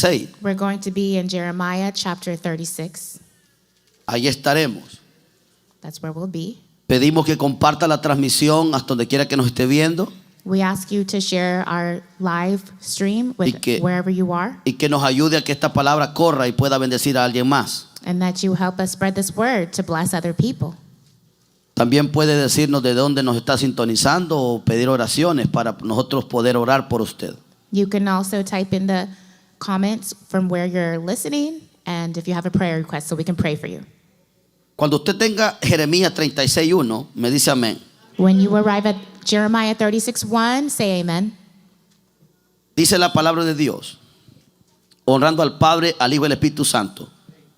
36. We're going to be in Jeremiah chapter 36. Ahí estaremos. That's where we'll be. Pedimos que comparta la transmisión hasta donde quiera que nos esté viendo We ask you to share our live stream with wherever you are, y que nos ayude a que esta palabra corra y pueda bendecir a alguien más. and that you help us spread this word to bless other people. También puede decirnos de dónde nos está sintonizando o pedir oraciones para nosotros poder orar por usted. You can also type in the comments from where you're listening, and if you have a prayer request, so we can pray for you. Cuando usted tenga Jeremías 36:1, me dice amén. When you arrive at Jeremiah 36:1, say amen. Dice la palabra de Dios, honrando al Padre, al Hijo y al Espíritu Santo.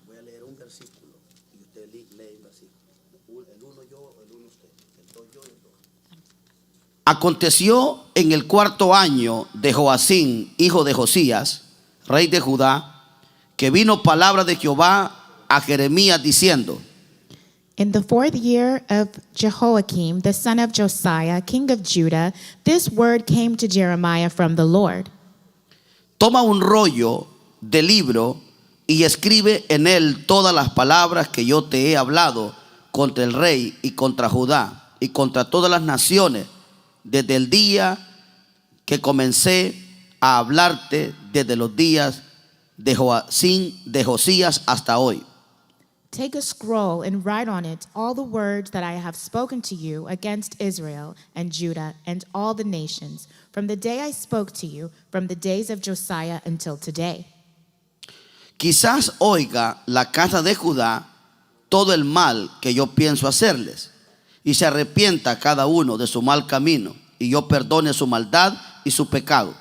Voy a leer un versículo y usted lee el versículo. El uno yo, el uno usted, el dos yo y el dos. Aconteció en el 4.º año de Joacín, hijo de Josías, rey de Judá, que vino palabra de Jehová a Jeremías diciendo: In the 4th year of Jehoiakim, the son of Josiah, king of Judah, this word came to Jeremiah from the Lord. Toma un rollo de libro y escribe en él todas las palabras que yo te he hablado contra el rey y contra Judá y contra todas las naciones, desde el día que comencé a hablarte, desde los días de Joacín, de Josías hasta hoy. Take a scroll and write on it all the words that I have spoken to you against Israel and Judah and all the nations, from the day I spoke to you, from the days of Josiah until today. Quizás oiga la casa de Judá todo el mal que yo pienso hacerles, y se arrepienta cada uno de su mal camino, y yo perdone su maldad y su pecado.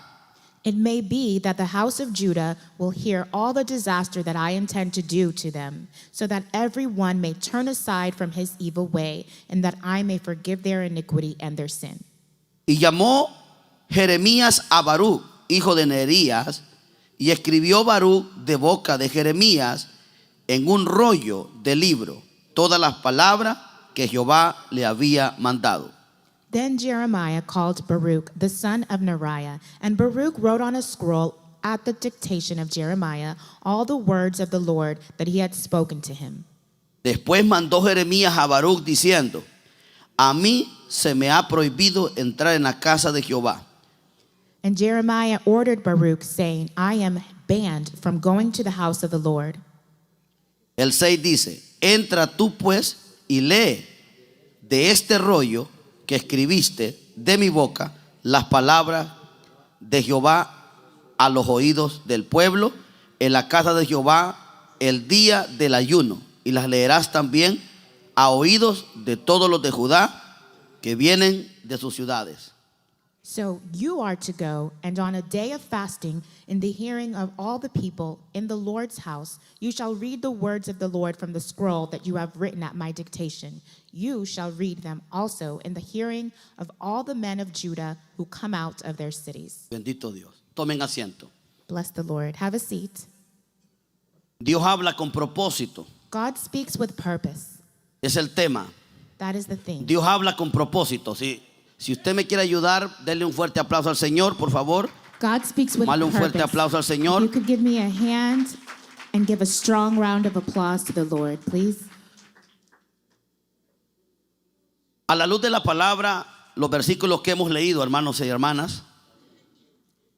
It may be that the house of Judah will hear all the disaster that I intend to do to them, so that everyone may turn aside from his evil way, and that I may forgive their iniquity and their sin. Y llamó Jeremías a Baruch, hijo de Nerías, y escribió Baruch de boca de Jeremías en un rollo de libro todas las palabras que Jehová le había mandado. Then Jeremiah called Baruch, the son of Neriah, and Baruch wrote on a scroll at the dictation of Jeremiah all the words of the Lord that he had spoken to him. Después mandó Jeremías a Baruch diciendo: a mí se me ha prohibido entrar en la casa de Jehová. And Jeremiah ordered Baruch, saying, I am banned from going to the house of the Lord. El 6 dice: entra tú pues y lee de este rollo que escribiste de mi boca las palabras de Jehová a los oídos del pueblo en la casa de Jehová el día del ayuno, y las leerás también a oídos de todos los de Judá que vienen de sus ciudades. So you are to go, and on a day of fasting, in the hearing of all the people in the Lord's house, you shall read the words of the Lord from the scroll that you have written at my dictation. You shall read them also in the hearing of all the men of Judah who come out of their cities. Bendito Dios. Tomen asiento. Bless the Lord. Have a seat. Dios habla con propósito. God speaks with purpose. Es el tema. That is the thing. Dios habla con propósito. Si usted me quiere ayudar, denle un fuerte aplauso al Señor, por favor. God speaks with Dale un fuerte purpose. aplauso al If Señor. you could give me a hand and give a strong round of applause to the Lord, please. A la luz de la palabra, los versículos que hemos leído, hermanos y hermanas,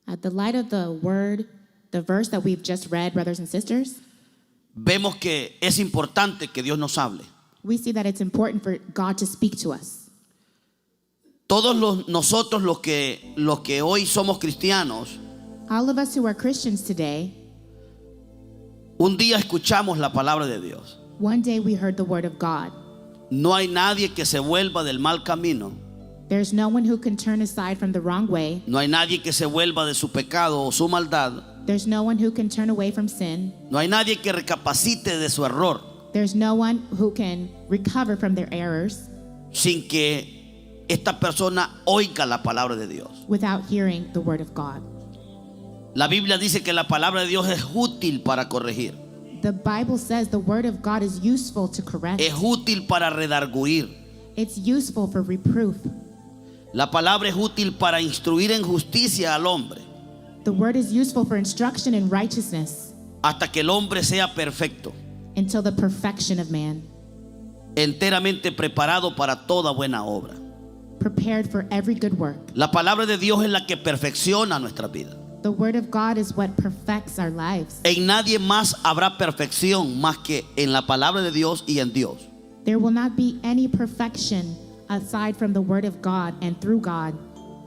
At the light of the word, the verse that we've just read, brothers and sisters, vemos que es importante que Dios nos hable. we see that it's important for God to speak to us. Todos nosotros los que hoy somos cristianos, All of us who are Christians today, un día escuchamos la palabra de Dios. one day we heard the word of God. No hay nadie que se vuelva del mal camino. There's no one who can turn aside from the wrong way. No hay nadie que se vuelva de su pecado o su maldad. There's no one who can turn away from sin. No hay nadie que recapacite de su error There's no one who can recover from their errors sin que esta persona oiga la palabra de Dios. without hearing the word of God. La Biblia dice que la palabra de Dios es útil para corregir, The Bible says the word of God is useful to correct. es útil para redarguir. It's useful for reproof. La palabra es útil para instruir en justicia al hombre. The word is useful for instruction in righteousness hasta que el hombre sea perfecto, until the perfection of man, enteramente preparado para toda buena obra. prepared for every good work. La palabra de Dios es la que perfecciona nuestra vida. The word of God is what perfects our lives. En nadie más habrá perfección más que en la palabra de Dios y en Dios. There will not be any perfection aside from the word of God and through God.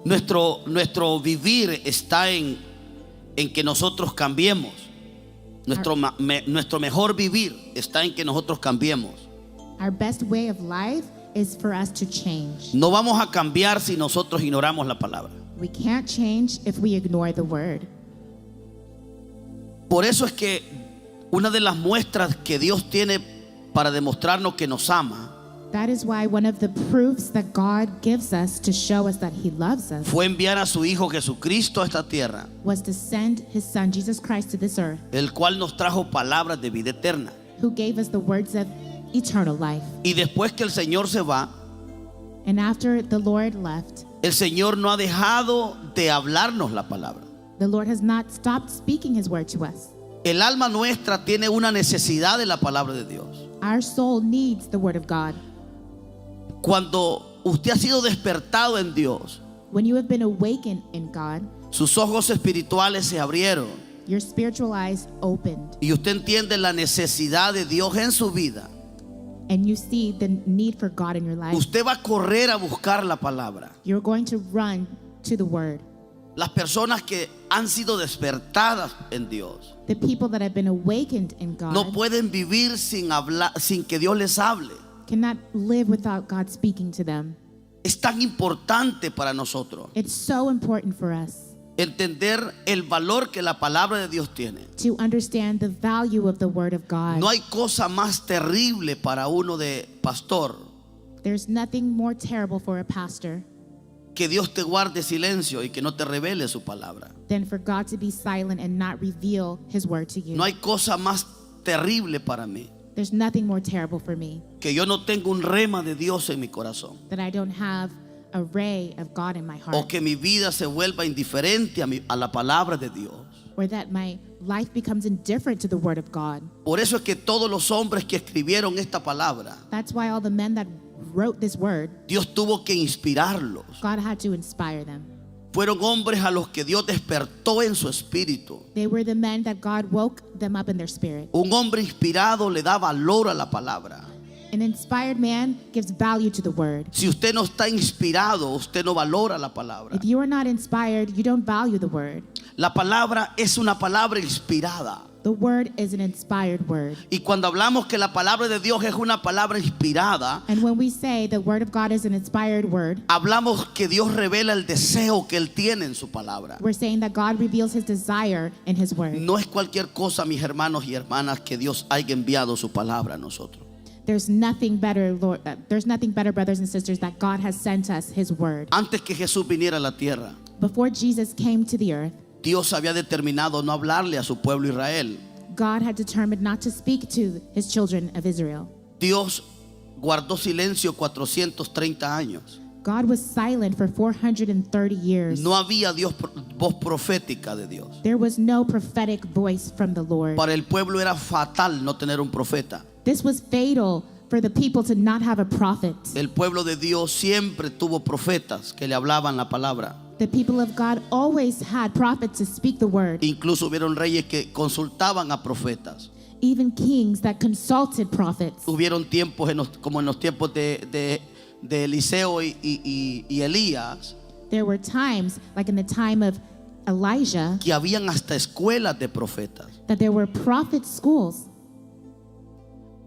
Nuestro vivir está en que nosotros cambiemos. Nuestro mejor vivir está en que nosotros cambiemos. Our best way of life is for us to change. No vamos a cambiar si nosotros ignoramos la palabra. We can't change if we ignore the word. Por eso es que una de las muestras que Dios tiene para demostrarnos que nos ama That is why one of the proofs that God gives us to show us that He loves us fue enviar a su Hijo Jesucristo a esta tierra, was to send His Son, Jesus Christ, to this earth, el cual nos trajo palabras de vida eterna. who gave us the words of eternal life. Y después que el Señor se va, And after the Lord left, el Señor no ha dejado de hablarnos la palabra. the Lord has not stopped speaking His word to us. El alma nuestra tiene una necesidad de la palabra de Dios. Our soul needs the word of God. Cuando usted ha sido despertado en Dios, When you have been awakened in God, sus ojos espirituales se abrieron your spiritual eyes opened, y usted entiende la necesidad de Dios en su vida. and you see the need for God in your life. Usted va a correr a buscar la palabra. You're going to run to the word. Las personas que han sido despertadas en Dios The people that have been awakened in God no pueden vivir sin hablar, sin que Dios les hable. cannot live without God speaking to them. Es tan importante para nosotros It's so important for us entender el valor que la palabra de Dios tiene. to understand the value of the word of God. No hay cosa más terrible para uno de pastor There's nothing more terrible for a pastor que Dios te guarde silencio y que no te revele su palabra. than for God to be silent and not reveal His word to you. No hay cosa más terrible para mí There's nothing more terrible for me que yo no tenga un rema de Dios en mi corazón, that I don't have a ray of God in my o heart, que mi vida se vuelva indiferente a la palabra de Dios. or that my life becomes indifferent to the word of God. Por eso es que todos los hombres que escribieron esta palabra, That's why all the men that wrote this word, Dios tuvo que inspirarlos. God had to inspire them. Fueron hombres a los que Dios despertó en su espíritu. They were the men that God woke them up in their spirit. Un hombre inspirado le da valor a la palabra. An inspired man gives value to the word. Si usted no está inspirado, usted no valora la palabra. If you are not inspired, you don't value the word. La palabra es una palabra inspirada. The word is an inspired word. Y cuando hablamos que la palabra de Dios es una palabra inspirada, And when we say the word of God is an inspired word, hablamos que Dios revela el deseo que Él tiene en su palabra. we're saying that God reveals His desire in His word. No es cualquier cosa, mis hermanos y hermanas, que Dios haya enviado su palabra a nosotros. There's nothing better, brothers and sisters, that God has sent us His word. Antes que Jesús viniera a la tierra, Before Jesus came to the earth, Dios había determinado no hablarle a su pueblo Israel. God had determined not to speak to His children of Israel. Dios guardó silencio 430 años. God was silent for 430 years. No había voz profética de Dios. There was no prophetic voice from the Lord. Para el pueblo era fatal no tener un profeta. This was fatal for the people to not have a prophet. El pueblo de Dios siempre tuvo profetas que le hablaban la palabra. The people of God always had prophets to speak the word, Incluso hubieron reyes que consultaban a profetas. even kings that consulted prophets. Hubieron tiempos como en los tiempos de Eliseo y Elías, There were times, like in the time of Elijah, que habían hasta escuelas de profetas. that there were prophet schools.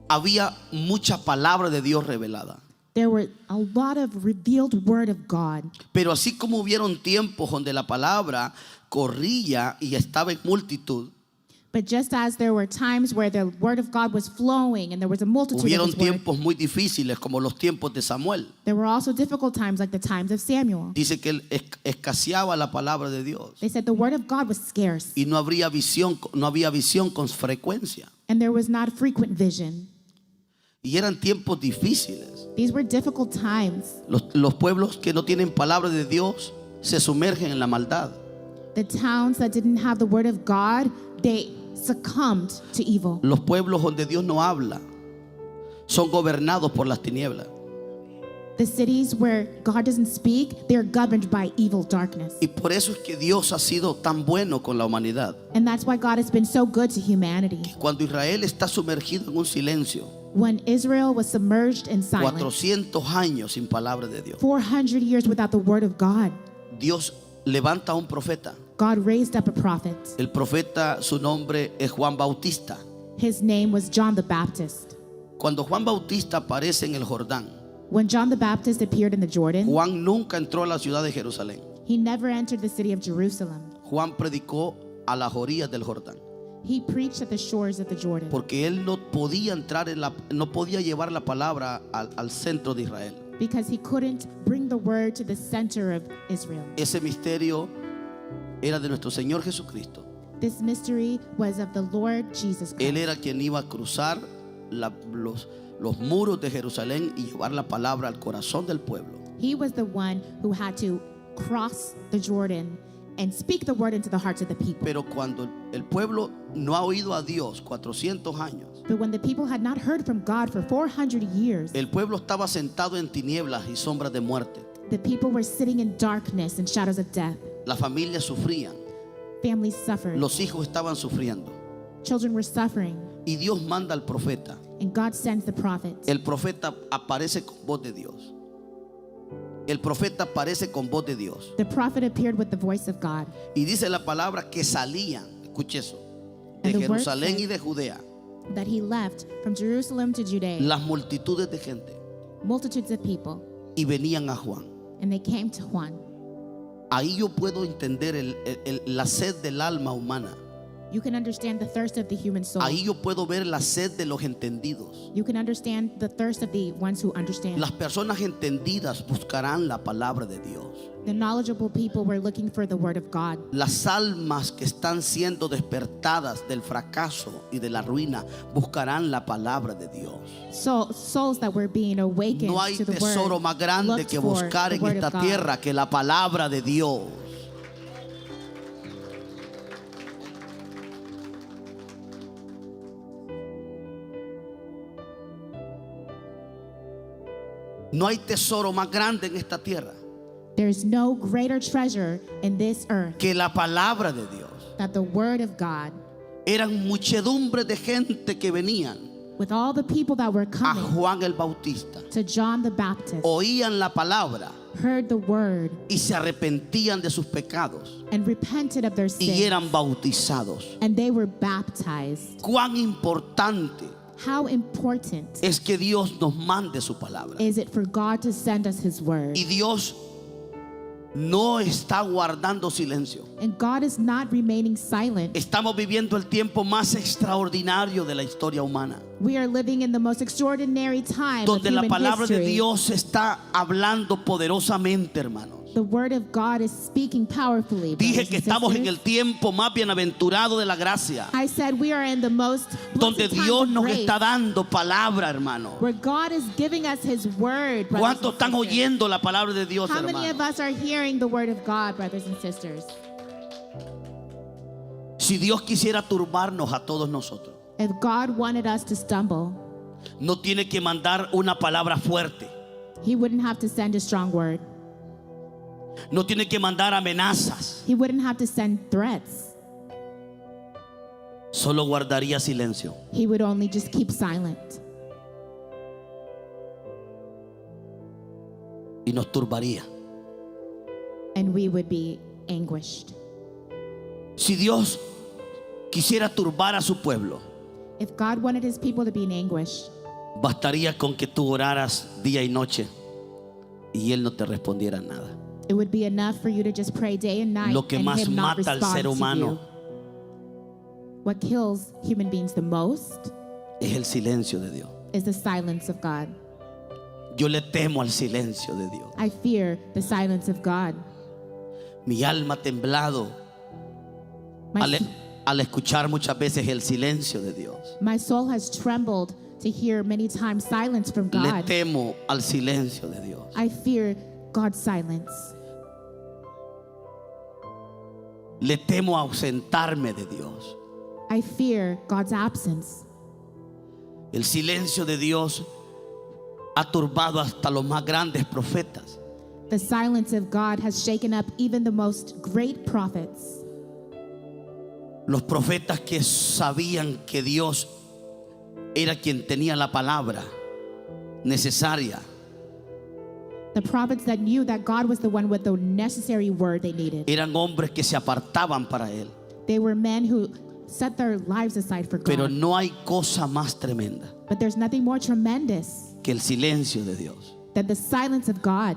Había mucha palabra de Dios revelada. There were a lot of revealed word of God. Pero así como hubieron tiempos donde la palabra corría y estaba en multitud, But just as there were times where the word of God was flowing and there was a multitude of hubieron His word, tiempos muy difíciles como los tiempos de Samuel. there were also difficult times like the times of Samuel. Dice que escaseaba la palabra de Dios They said the word of God was scarce y no había visión con frecuencia. and there was not frequent vision. Y eran tiempos difíciles. These were difficult times. Los pueblos que no tienen palabra de Dios se sumergen en la maldad. The towns that didn't have the word of God, they succumbed to evil. Los pueblos donde Dios no habla son gobernados por las tinieblas. The cities where God doesn't speak, they're governed by evil darkness. Y por eso es que Dios ha sido tan bueno con la humanidad. And that's why God has been so good to humanity. Cuando Israel está sumergido en un silencio, When Israel was submerged in silence, 400 años sin palabra de Dios, 400 years without the word of God, Dios levanta a un profeta. God raised up a prophet. El profeta, su nombre es Juan Bautista. His name was John the Baptist. Cuando Juan Bautista aparece en el Jordán, When John the Baptist appeared in the Jordan, Juan nunca entró a la ciudad de Jerusalén. he never entered the city of Jerusalem. Juan predicó a las orillas del Jordán, He preached at the shores of the Jordan porque él no podía entrar no podía llevar la palabra al centro de Israel. because he couldn't bring the word to the center of Israel. Ese misterio era de nuestro Señor Jesucristo. This mystery was of the Lord Jesus Él Christ. era quien iba a cruzar los muros de Jerusalén y llevar la palabra al corazón del pueblo. He was the one who had to cross the Jordan and speak the word into the hearts of the people. Pero cuando el pueblo no ha oído a Dios 400 años, But when the people had not heard from God for 400 years, el pueblo estaba sentado en tinieblas y sombras de muerte. the people were sitting in darkness and shadows of death. Las familias sufrían, Families suffered. los hijos estaban sufriendo. Children were suffering. Y Dios manda al profeta. And God sends the prophet. El profeta aparece con voz de Dios. El profeta aparece con voz de Dios. The prophet appeared with the voice of God. Y dice la palabra que salían, escuche eso, de And the word Jerusalén says- y de Judea, That he left from Jerusalem to Judea, las multitudes de gente, multitudes of people, y venían a Juan. and they came to Juan. Ahí yo puedo entender la sed del alma humana. You can understand the thirst of the human soul. Ahí yo puedo ver la sed de los entendidos. You can understand the thirst of the ones who understand. Las personas entendidas buscarán la palabra de Dios. The knowledgeable people were looking for the word of God. Las almas que están siendo despertadas del fracaso y de la ruina buscarán la palabra de Dios. Souls that were being awakened No hay to the tesoro word más grande looked que for buscar the en word esta of God. tierra que la palabra de Dios. No hay tesoro más grande en esta tierra There is no greater treasure in this earth que la palabra de Dios. than the word of God. Eran muchedumbre de gente que venían With all the people that were a coming Juan el Bautista. to John the Baptist, Oían la palabra heard the word y se arrepentían de sus pecados and repented of their y sins, eran bautizados. and they were baptized. Cuán importante How important es que Dios nos mande su palabra. is it for God to send us his word? Y Dios no está guardando silencio. And God is not remaining silent. Estamos viviendo el tiempo más extraordinario de la historia humana, We are living in the most extraordinary time of donde la human palabra de history. Dios está hablando poderosamente, hermanos. The word of God is speaking powerfully. Dije brothers que and estamos en sisters. el tiempo más bienaventurado de la gracia, I said we are in the most donde blessed time Dios of nos grace, está dando palabra, hermano. where God is giving us his word. brothers ¿Cuántos and están sisters? oyendo la palabra de Dios, How many of hermano? us are hearing the word of God, brothers and sisters? Si Dios quisiera turbarnos a todos nosotros, If God wanted us to stumble, no tiene que mandar una palabra fuerte, he wouldn't have to send a strong word. no tiene que mandar amenazas, He wouldn't have to send threats. solo guardaría silencio. He would only just keep silent. Y nos turbaría. And we would be anguished. Si Dios quisiera turbar a su pueblo, If God wanted his people to be in anguish, bastaría con que tú oraras día y noche y Él no te respondiera nada. it would be enough for you to just pray day and night Lo que and más him not mata al respond ser to humano you. What kills human beings the most es el silencio de Dios. is the silence of God. Yo le temo al silencio de Dios. I fear the silence of God. Mi alma ha temblado My, al escuchar muchas veces el silencio de Dios. my soul has trembled to hear many times silence from Le God. temo al silencio de Dios. I fear God's silence. Le temo ausentarme de Dios. I fear God's absence. El silencio de Dios ha turbado hasta los más grandes profetas. The silence of God has shaken up even the most great prophets. Los profetas que sabían que Dios era quien tenía la palabra necesaria. The prophets that knew that God was the one with the necessary word they needed. Eran hombres que se apartaban para Él. They were men who set their lives aside for Pero God. no hay cosa más tremenda But there's nothing more tremendous que el silencio de Dios. than the silence of God.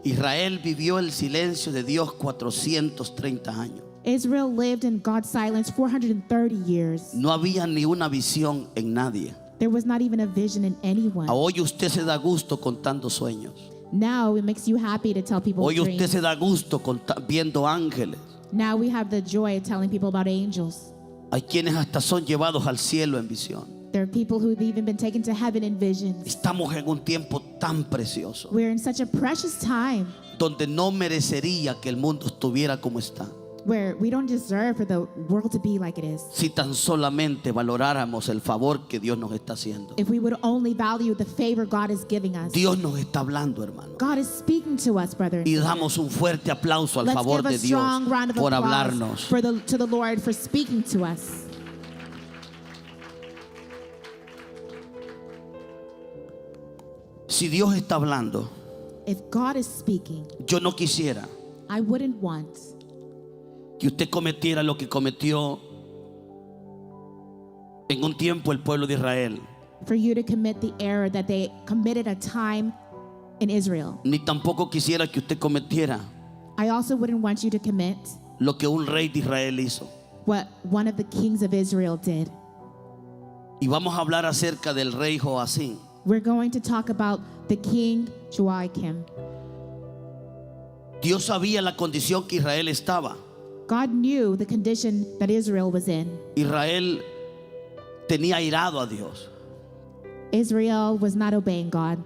Israel vivió el silencio de Dios 430 años. Israel lived in God's silence 430 years. No había ni una visión en nadie. There was not even a vision in anyone. Hoy usted se da gusto contando sueños. Now it makes you happy to tell people Hoy usted dreams. se da gusto viendo ángeles. Now we have the joy of telling people about angels. Hay quienes hasta son llevados al cielo en visión. There are people who've even been taken to heaven in visions. Estamos en un tiempo tan precioso We're in such a precious time donde no merecería que el mundo estuviera como está, where we don't deserve for the world to be like it is. si tan solamente valoráramos el favor que Dios nos está haciendo. If we would only value the favor God is giving us. Dios nos está hablando, hermano, God is speaking to us, brother. y damos un fuerte aplauso al Let's favor give a de Dios strong round of por applause hablarnos. to the Lord for speaking to us. Si Dios está hablando, If God is speaking, yo no quisiera I wouldn't want que usted cometiera lo que cometió en un tiempo el pueblo de Israel, for you to commit the error that they committed a time in Israel. ni tampoco quisiera que usted cometiera I also wouldn't want you to commit lo que un rey de Israel hizo. what one of the kings of Israel did. Y vamos a hablar acerca del rey Joacim. We're going to talk about the king Joachim. Dios sabía la condición que Israel estaba. God knew the condition that Israel was in. Israel tenía airado a Dios. Israel was not obeying God,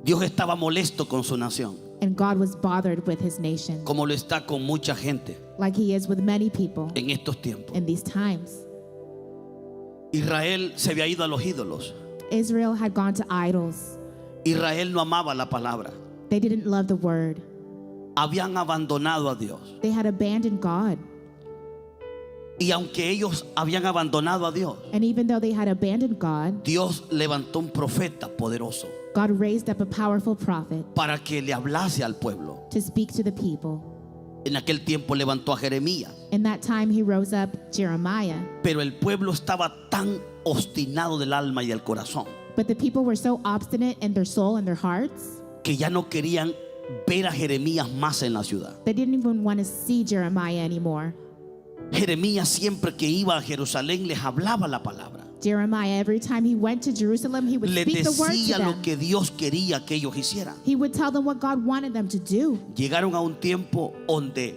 Dios estaba molesto con su nación, and God was bothered with his nation, como lo está con mucha gente like he is with many people en estos tiempos. in these times. Israel se había ido a los ídolos. Israel had gone to idols. Israel no amaba la palabra. They didn't love the word. Habían abandonado a Dios. They had abandoned God. Y aunque ellos habían abandonado a Dios, And even though they had abandoned God, Dios levantó un profeta poderoso God raised up a powerful prophet para que le hablase al pueblo. to speak to the people. En aquel tiempo levantó a Jeremías, In that time, he rose up Jeremiah. pero el pueblo estaba tan obstinado del alma y del corazón But the people were so obstinate in their soul and their hearts, que ya no querían ver a Jeremías más en la ciudad. they didn't even want to see Jeremiah anymore. Jeremías siempre que iba a Jerusalén les hablaba la palabra. Jeremiah, every time he went to Jerusalem, he would Les speak the word to decía lo them. que Dios quería que ellos hicieran. He would tell them what God wanted them to do. Llegaron a un tiempo donde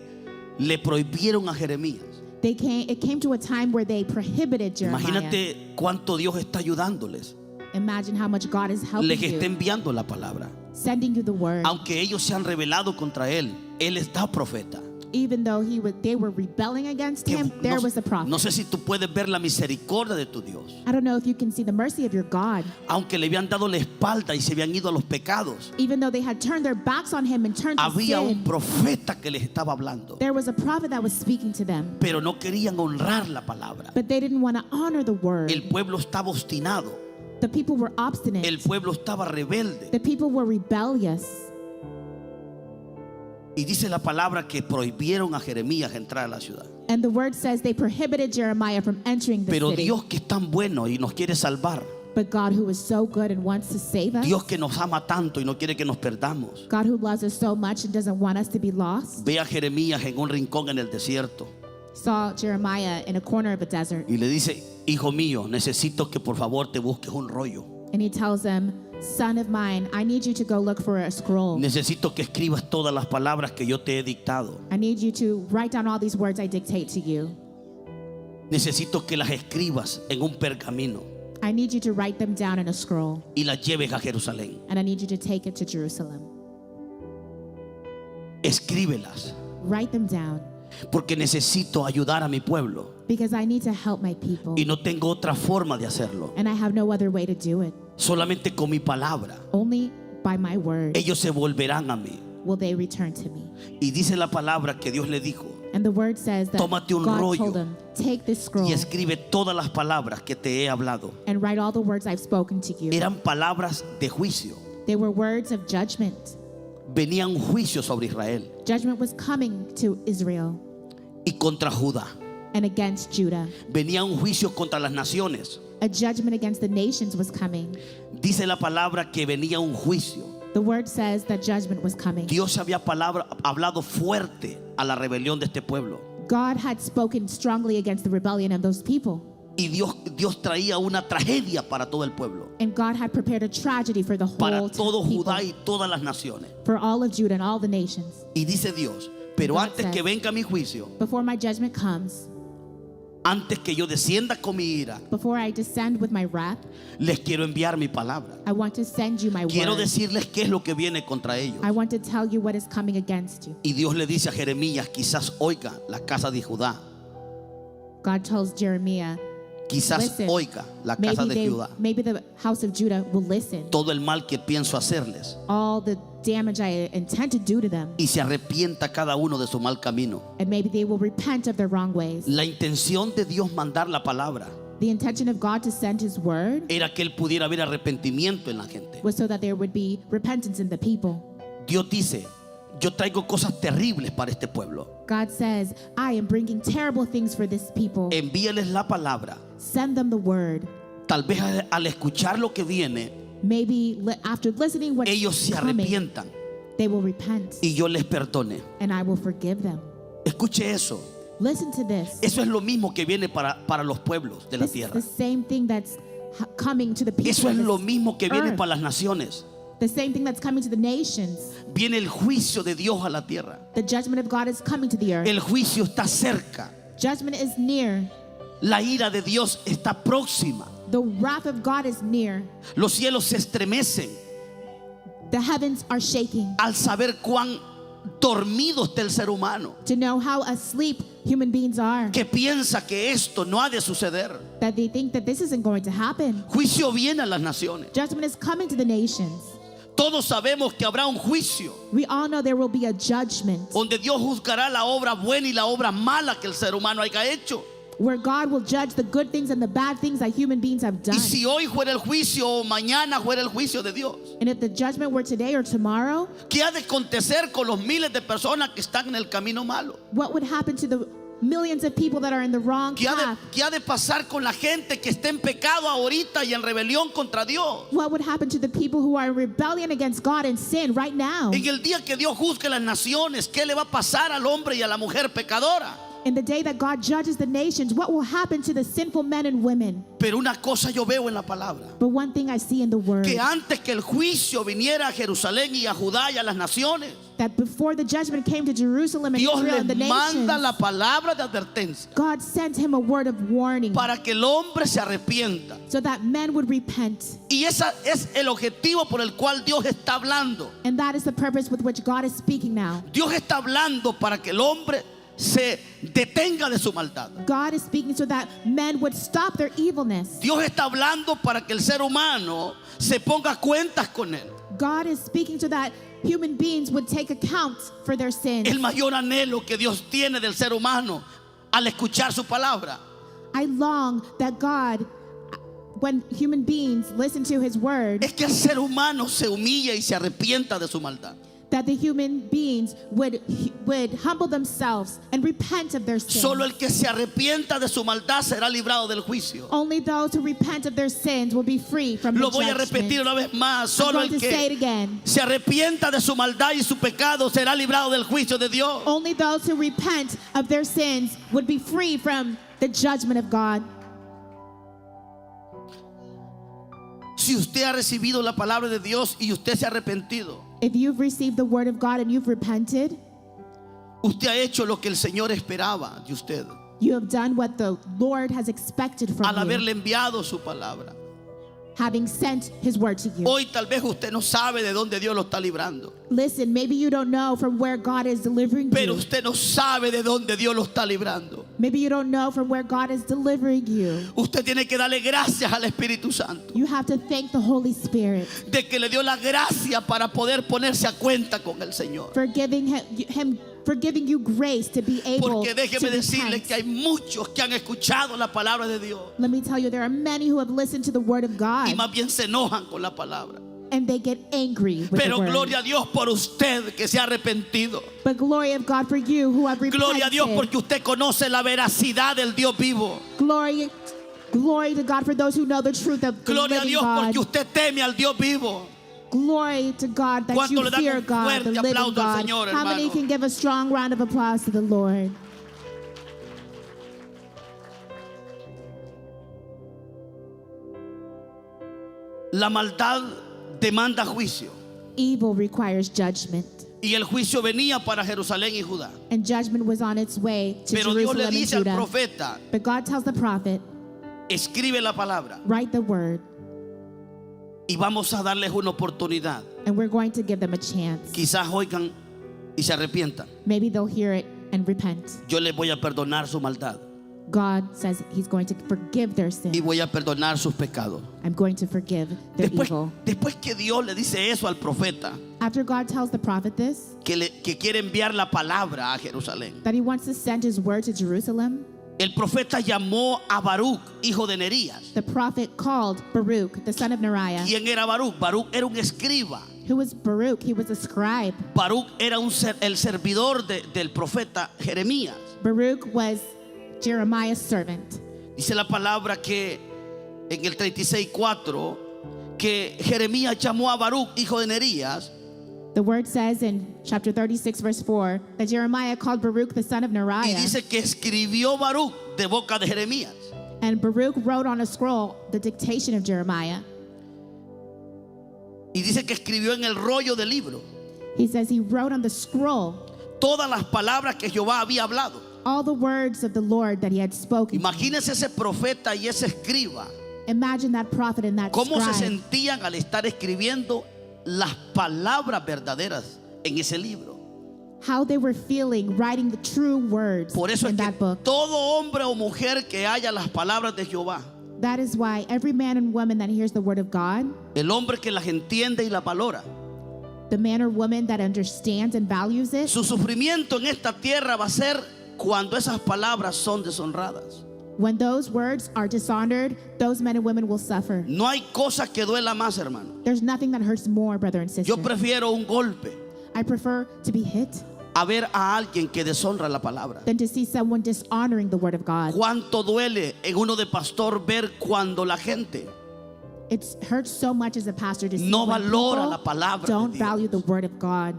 le prohibieron a Jeremías. It came to a time where they prohibited Jeremiah. Imagínate cuánto Dios está ayudándoles. Imagine how much God is helping Les está you, enviando la palabra. sending you the word. Aunque ellos se han rebelado contra él, él está profeta. Even though they were rebelling against Que him, there was a prophet. no sé si tú puedes ver la misericordia de tu Dios. I don't know if you can see the mercy of your God. Aunque le habían dado la espalda y se habían ido a los pecados, Even though they had turned their backs on him and turned to había un sin, profeta que les estaba hablando, there was a prophet that was speaking to them. pero no querían honrar la palabra. But they didn't want to honor the word. El pueblo estaba obstinado, The people were obstinate. el pueblo estaba rebelde. The people were rebellious. Y dice la palabra que prohibieron a Jeremías entrar a la ciudad. And the word says they prohibited Jeremiah from entering the Pero city. Dios, que es tan bueno y nos quiere salvar, But God, who is so good and wants to save us, Dios que nos ama tanto y no quiere que nos perdamos, God who loves us so much and doesn't want us to be lost, ve a Jeremías en un rincón en el desierto saw Jeremiah in a corner of a desert. y le dice: hijo mío, necesito que por favor te busques un rollo. And he tells him, son of mine, I need you to go look for a scroll. Necesito que escribas todas las palabras que yo te he dictado. I need you to write down all these words I dictate to you. Necesito que las escribas en un pergamino I need you to write them down in a scroll. y las lleves a Jerusalén. And I need you to take it to Jerusalem. Escríbelas. Write them down, porque necesito ayudar a mi pueblo because I need to help my people, y no tengo otra forma de hacerlo. and I have no other way to do it. Solamente con mi palabra Only by my word ellos se volverán a mí. will they return to me. Y dice la palabra que Dios le dijo: And the word says that Tómate un God rollo told him, take this scroll y escribe todas las palabras que te he hablado. and write all the words I've spoken to you. Eran palabras de juicio. They were words of judgment. Venía un juicio sobre Israel Judgment was coming to Israel y contra Judá. and against Judah. Venía un juicio contra las naciones. A judgment against the nations was coming. Dice la palabra que venía un juicio. The word says that judgment was coming. Dios había hablado fuerte a la rebelión de este pueblo. God had spoken strongly against the rebellion of those people. Y Dios traía una tragedia para todo el pueblo, And God had prepared a tragedy for the para whole todo people, Judá y todas las naciones. for all of Judah and all the nations. Y dice Dios: pero God antes says, que venga mi juicio, Before my judgment comes, antes que yo descienda con mi ira, before I descend with my wrath, les quiero enviar mi palabra. I want to send you my Quiero word. decirles qué es lo que viene contra ellos. I want to tell you what is coming against you. Y Dios le dice a Jeremías: quizás oiga la casa de Judá, God tells Jeremiah, quizás listen, oiga la casa de Judá maybe the house of Judah will listen. todo el mal que pienso hacerles, All the damage I intend to do to them, y se arrepienta cada uno de su mal camino. and maybe they will repent of their wrong ways. La intención de Dios mandar la palabra The intention of God to send his word era que él pudiera ver arrepentimiento en la gente. was so that there would be repentance in the people. Dios dice: yo traigo cosas terribles para este pueblo. God says, I am bringing terrible things for this people. Envíales la palabra. Send them the word. Tal vez al escuchar lo que viene, Maybe after listening what's ellos se coming, arrepientan they will repent, y yo les perdone. and I will forgive them. Escuche eso. Listen to this. Eso es lo mismo que viene para los pueblos de la This is tierra. the same thing that's coming to the people. Eso es of lo this mismo que viene earth. para las naciones. The same thing that's coming to the nations. Viene el juicio de Dios a la tierra. The judgment of God is coming to the earth. El juicio está cerca. Judgment is near. La ira de Dios está próxima. The wrath of God is near. Los cielos se estremecen The heavens are shaking al saber cuán dormido está el ser humano, to know how asleep human beings are, que piensa que esto no ha de suceder. that they think that this isn't going to happen. Juicio viene a las naciones. Judgment is coming to the nations. Todos sabemos que habrá un juicio We all know there will be a judgment donde Dios juzgará la obra buena y la obra mala que el ser humano haya hecho. where God will judge the good things and the bad things that human beings have done. Y si hoy fuera el juicio o mañana fuera el juicio de Dios, And if the judgment were today or tomorrow, ¿qué ha de acontecer con los miles de personas que están en el camino malo? what would happen to the millions of people that are in the wrong path? ¿Qué ha de pasar con la gente que está en pecado ahorita y en rebelión contra Dios? What would happen to the people who are in rebellion against God and sin right now? En el día que Dios juzgue las naciones, ¿qué le va a pasar al hombre y a la mujer pecadora? In the day that God judges the nations, what will happen to the sinful men and women? Pero una cosa yo veo en la palabra, But one thing I see in the word, que antes que el juicio viniera a Jerusalén y a Judá y a las naciones, that before the judgment came to Jerusalem and Dios Israel le and the manda nations, la palabra de advertencia God sent him a word of warning para que el hombre se arrepienta. so that men would repent. Y ese es el objetivo por el cual Dios está hablando. And that is the purpose with which God is speaking now. Dios está hablando para que el hombre se detenga de su maldad. God is speaking so that men would stop their evilness. Dios está hablando para que el ser humano se ponga cuentas con él. God is speaking so that human beings would take account for their sins. El mayor anhelo que Dios tiene del ser humano al escuchar su palabra I long that God, when human beings listen to his word, es que el ser humano se humilla y se arrepienta de su maldad. that the human beings would humble themselves and repent of their sins. Solo el que se arrepienta de su maldad será librado del juicio. Only those who repent of their sins will be free from the Lo voy a judgment. repetir una vez más. I'm Solo going el to say it que again. se arrepienta de su maldad y su pecado será librado del juicio de Dios. Only those who repent of their sins would be free from the judgment of God. Si usted ha recibido la palabra de Dios y usted se ha arrepentido, If you've received the word of God and you've repented, usted ha hecho lo que el Señor esperaba de usted you have done what the Lord has expected from al you haberle enviado su palabra. having sent his word to you. Hoy tal vez usted no sabe de dónde Dios lo está librando. Listen, maybe you don't know from where God is delivering Pero you. usted no sabe de dónde Dios lo está librando. Maybe you don't know from where God is delivering you. Usted tiene que darle gracias al Espíritu Santo You have to thank the Holy Spirit de que le dio la gracia para poder ponerse a cuenta con el Señor. for giving him for giving you grace to be able Porque to déjeme decirle repent. que hay muchos que han escuchado la palabra de Dios Let me tell you, there are many who have listened to the word of y God más bien se enojan con la palabra. and they get angry with Pero the word. gloria a Dios por usted que se ha arrepentido. But glory of God for you who have Gloria a Dios repented. porque usted conoce la veracidad del Dios vivo. Glory to God for those who know the truth of the Gloria a living Dios God. porque usted teme al Dios vivo. Glory to God that ¿Cuánto you le dan fear un God, fuerte the living aplauso al God. Señor, How many hermano? can give a strong round of applause to the Lord? La maldad demanda juicio Evil requires judgment, y el juicio venía para Jerusalén y Judá. and judgment was on its way to Pero Dios le Jerusalem and dice al Judah. profeta, But God tells the prophet, escribe la palabra write the word, y vamos a darles una oportunidad. and we're going to give them a chance. Quizás oigan y se arrepientan. Maybe they'll hear it and repent. Yo les voy a perdonar su maldad God says he's going to forgive their y sin. voy a perdonar sus pecados. I'm going to forgive their evil. Después que Dios le dice eso al profeta, After God tells the prophet this, que quiere enviar la palabra a Jerusalén, that he wants to send his word to Jerusalem, el profeta llamó a Baruch, hijo de Nerías. the prophet called Baruch, the son of Neriah. ¿Quién era Baruch? Baruch era un escriba. Who was Baruch? He was a scribe. Baruch era el servidor del profeta Jeremías. Baruch was Jeremiah's servant. Dice la palabra que en el 36:4 que Jeremías llamó a Baruch, hijo de Nerías, The word says in chapter 36, verse 4, that Jeremiah called Baruch the son of y Neriah. dice que escribió Baruch de boca de Jeremías. And Baruch wrote on a scroll the dictation of Jeremiah. Y dice que escribió en el rollo del libro He says he wrote on the scroll todas las palabras que Jehová había hablado. all the words of the Lord that he had spoken. Imagínese ese profeta y ese escriba, Imagine that prophet and that cómo se scribe, sentían al estar escribiendo las palabras verdaderas en ese libro. how they were feeling writing the true words Por eso es in que that book. todo hombre o mujer que haya las palabras de Jehová, That is why every man and woman that hears the word of God, el hombre que las entiende y las valora, the man or woman that understands and values it, su sufrimiento en esta tierra va a ser cuando esas palabras son deshonradas. when those words are dishonored, those men and women will suffer. No hay cosa que duela más, hermano. There's nothing that hurts more, brother and sister. Yo prefiero un golpe I prefer to be hit a ver a alguien que deshonra la palabra. than to see someone dishonoring the word of God. Cuánto duele en uno de pastor ver cuando la gente It hurts so much as a pastor to see no when valora people la palabra de don't Dios. value the word of God.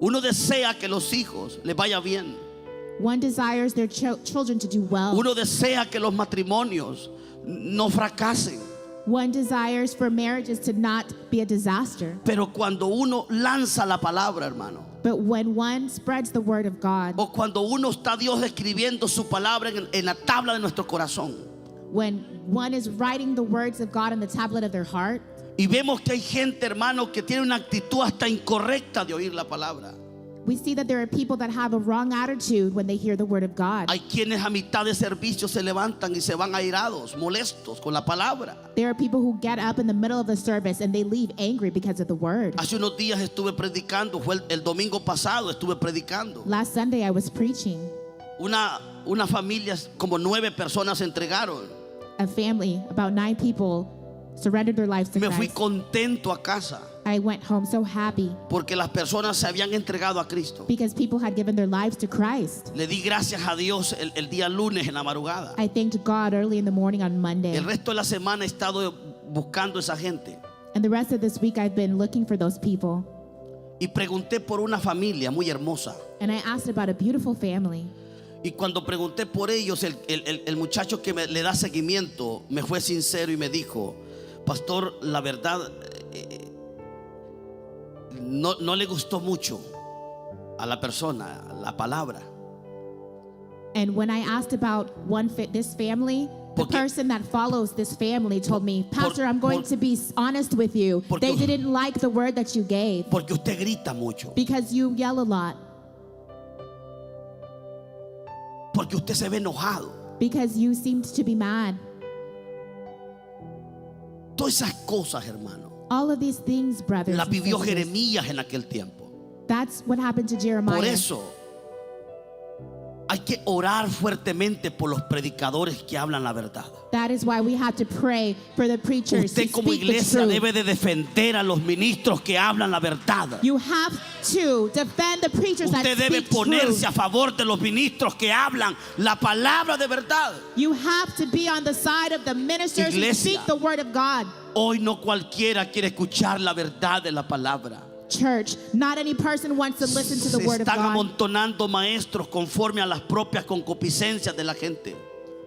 Uno desea que los hijos les vaya bien. One desires their children to do well. Uno desea que los matrimonios no fracasen. One desires for marriages to not be a disaster. Pero cuando uno lanza la palabra, hermano, But when one spreads the word of God, o cuando uno está Dios escribiendo su palabra en la tabla de nuestro corazón, when one is writing the words of God on the tablet of their heart, y vemos que hay gente, hermano, que tiene una actitud hasta incorrecta de oír la palabra. we see that there are people that have a wrong attitude when they hear the word of God. Hay quienes a mitad de servicio se levantan y se van airados, molestos con la palabra. There are people who get up in the middle of the service and they leave angry because of the word. Hace unos días estuve predicando, fue el domingo pasado estuve predicando. Last Sunday I was preaching. Una familia, como 9 personas se entregaron. A family, about 9 people, surrendered their lives to Me fui Christ. contento a casa I went home so happy porque las personas se habían entregado a Cristo. because people had given their lives to Christ. Le di gracias a Dios el día lunes en la madrugada. I thanked God early in the morning on Monday. El resto de la semana he estado buscando esa gente And the rest of this week I've been looking for those people. y pregunté por una familia muy hermosa. And I asked about a beautiful family. Y cuando pregunté por ellos, el muchacho que le da seguimiento me fue sincero y me dijo: pastor, la verdad no le gustó mucho a la persona la palabra, And when I asked about this family, The Porque- person that follows this family told me, Pastor, I'm going to be honest with you. Porque- They didn't like the word that you gave Porque usted grita mucho. because you yell a lot, Porque usted se ve enojado. because you seemed to be mad. Todas esas cosas, hermano, All of these things, brothers, las and vivió sisters, Jeremías en aquel tiempo. that's what happened to Por Jeremiah. eso hay que orar fuertemente por los predicadores que hablan la verdad. That is why we have to pray for the preachers who Usted como speak the iglesia truth. debe de defender a los ministros que hablan la verdad. You have to defend the preachers that Usted debe speak ponerse truth. a favor de los ministros que hablan la palabra de verdad. You have to be on the side of the ministers who Iglesia. speak the word of God. Hoy no cualquiera quiere escuchar la verdad de la palabra. Church, not any person wants to listen to the Se word of están God. amontonando maestros conforme a las propias concupiscencias de la gente.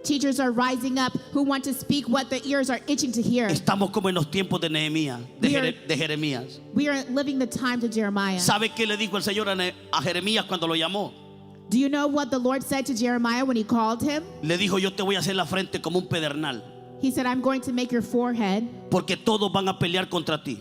Teachers are rising up who want to speak what the ears are itching to hear. Estamos como en los tiempos de Nehemías, de Jeremías. We are living the times of Jeremiah. ¿Sabe qué le dijo el Señor a Jeremías cuando lo llamó? Do you know what the Lord said to Jeremiah when he called him? Le dijo: yo te voy a hacer la frente como un pedernal, He said, I'm going to make your forehead, porque todos van a pelear contra ti.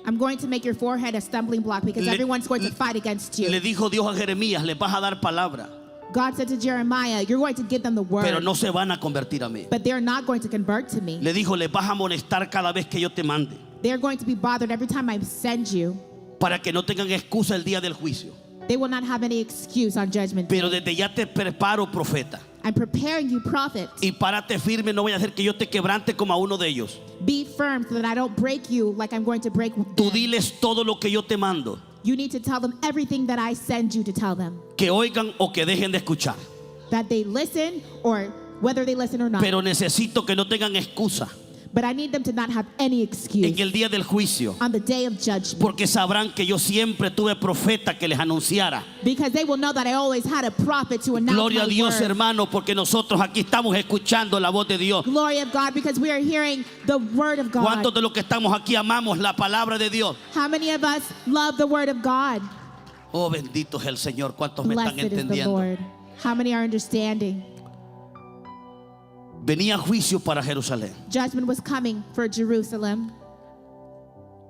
I'm going to make your forehead a stumbling block because everyone's going to fight against Le you. dijo Dios a Jeremías: les vas a dar palabra, God said to Jeremiah, you're going to give them the word, pero no se van a convertir a mí. but they're not going to convert to me. Le dijo: les vas a molestar cada vez que yo te mande, They're going to be bothered every time I send you. para que no tengan excusa el día del juicio. They will not have any excuse on judgment day. Pero desde ya te preparo, profeta, I'm preparing you, prophet. y párate firme, no vaya a hacer que yo te quebrante como a uno de ellos. Be firm so that I don't break you like I'm going to break Tú them. diles todo lo que yo te mando, You need to tell them everything that I send you to tell them. que oigan o que dejen de escuchar. That they listen or whether they listen or not. Pero necesito que no tengan excusa But I need them to not have any excuse en el día del juicio, on the day of judgment. porque sabrán que yo siempre tuve profeta que les anunciara. Because they will know that I always had a prophet to announce Gloria my a Dios, word. hermano, porque nosotros aquí estamos escuchando la voz de Dios. Glory of God, because we are hearing the word of God. ¿Cuántos de los que estamos aquí amamos la palabra de Dios? How many of us love the word of God? Oh, bendito es el Señor. ¿Cuántos me están Blessed is the entendiendo? Lord. How many are understanding? Venía juicio para Jerusalén. Judgment was coming for Jerusalem.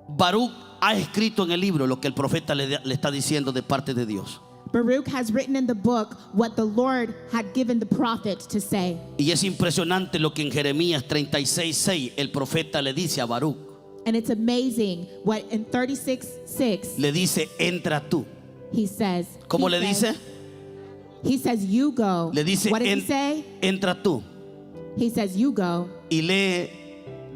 Baruch ha escrito en el libro lo que el profeta le está diciendo de parte de Dios. Baruch has written in the book what the Lord had given the prophet to say. Y es impresionante lo que en Jeremías 36:6 el profeta le dice a Baruch. And it's amazing what in 36:6 Le dice: entra tú. he says. ¿Cómo he le says- dice? He says, you go. Le dice: What does he say? entra tú He says, you go. y lee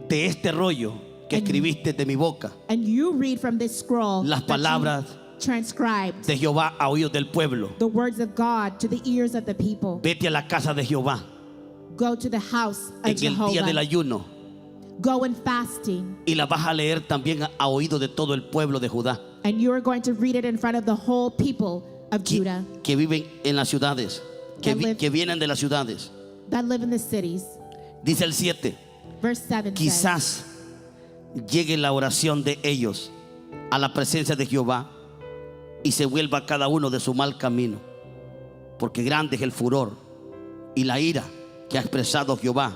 de este rollo que escribiste de mi boca And you read from this scroll las that palabras you transcribed de Jehová a oídos del pueblo. the words of God to the ears of the people. Vete a la casa de Jehová Go to the house of en el día del Jehovah. ayuno Go in fasting. y la vas a leer también a oídos de todo el pueblo de Judá And you are going to read it in front of the whole people of Judah que viven en las ciudades, que vienen de las ciudades. that live in the cities. Dice el 7: Verse 7 says, quizás llegue la oración de ellos a la presencia de Jehová y se vuelva cada uno de su mal camino, porque grande es el furor y la ira que ha expresado Jehová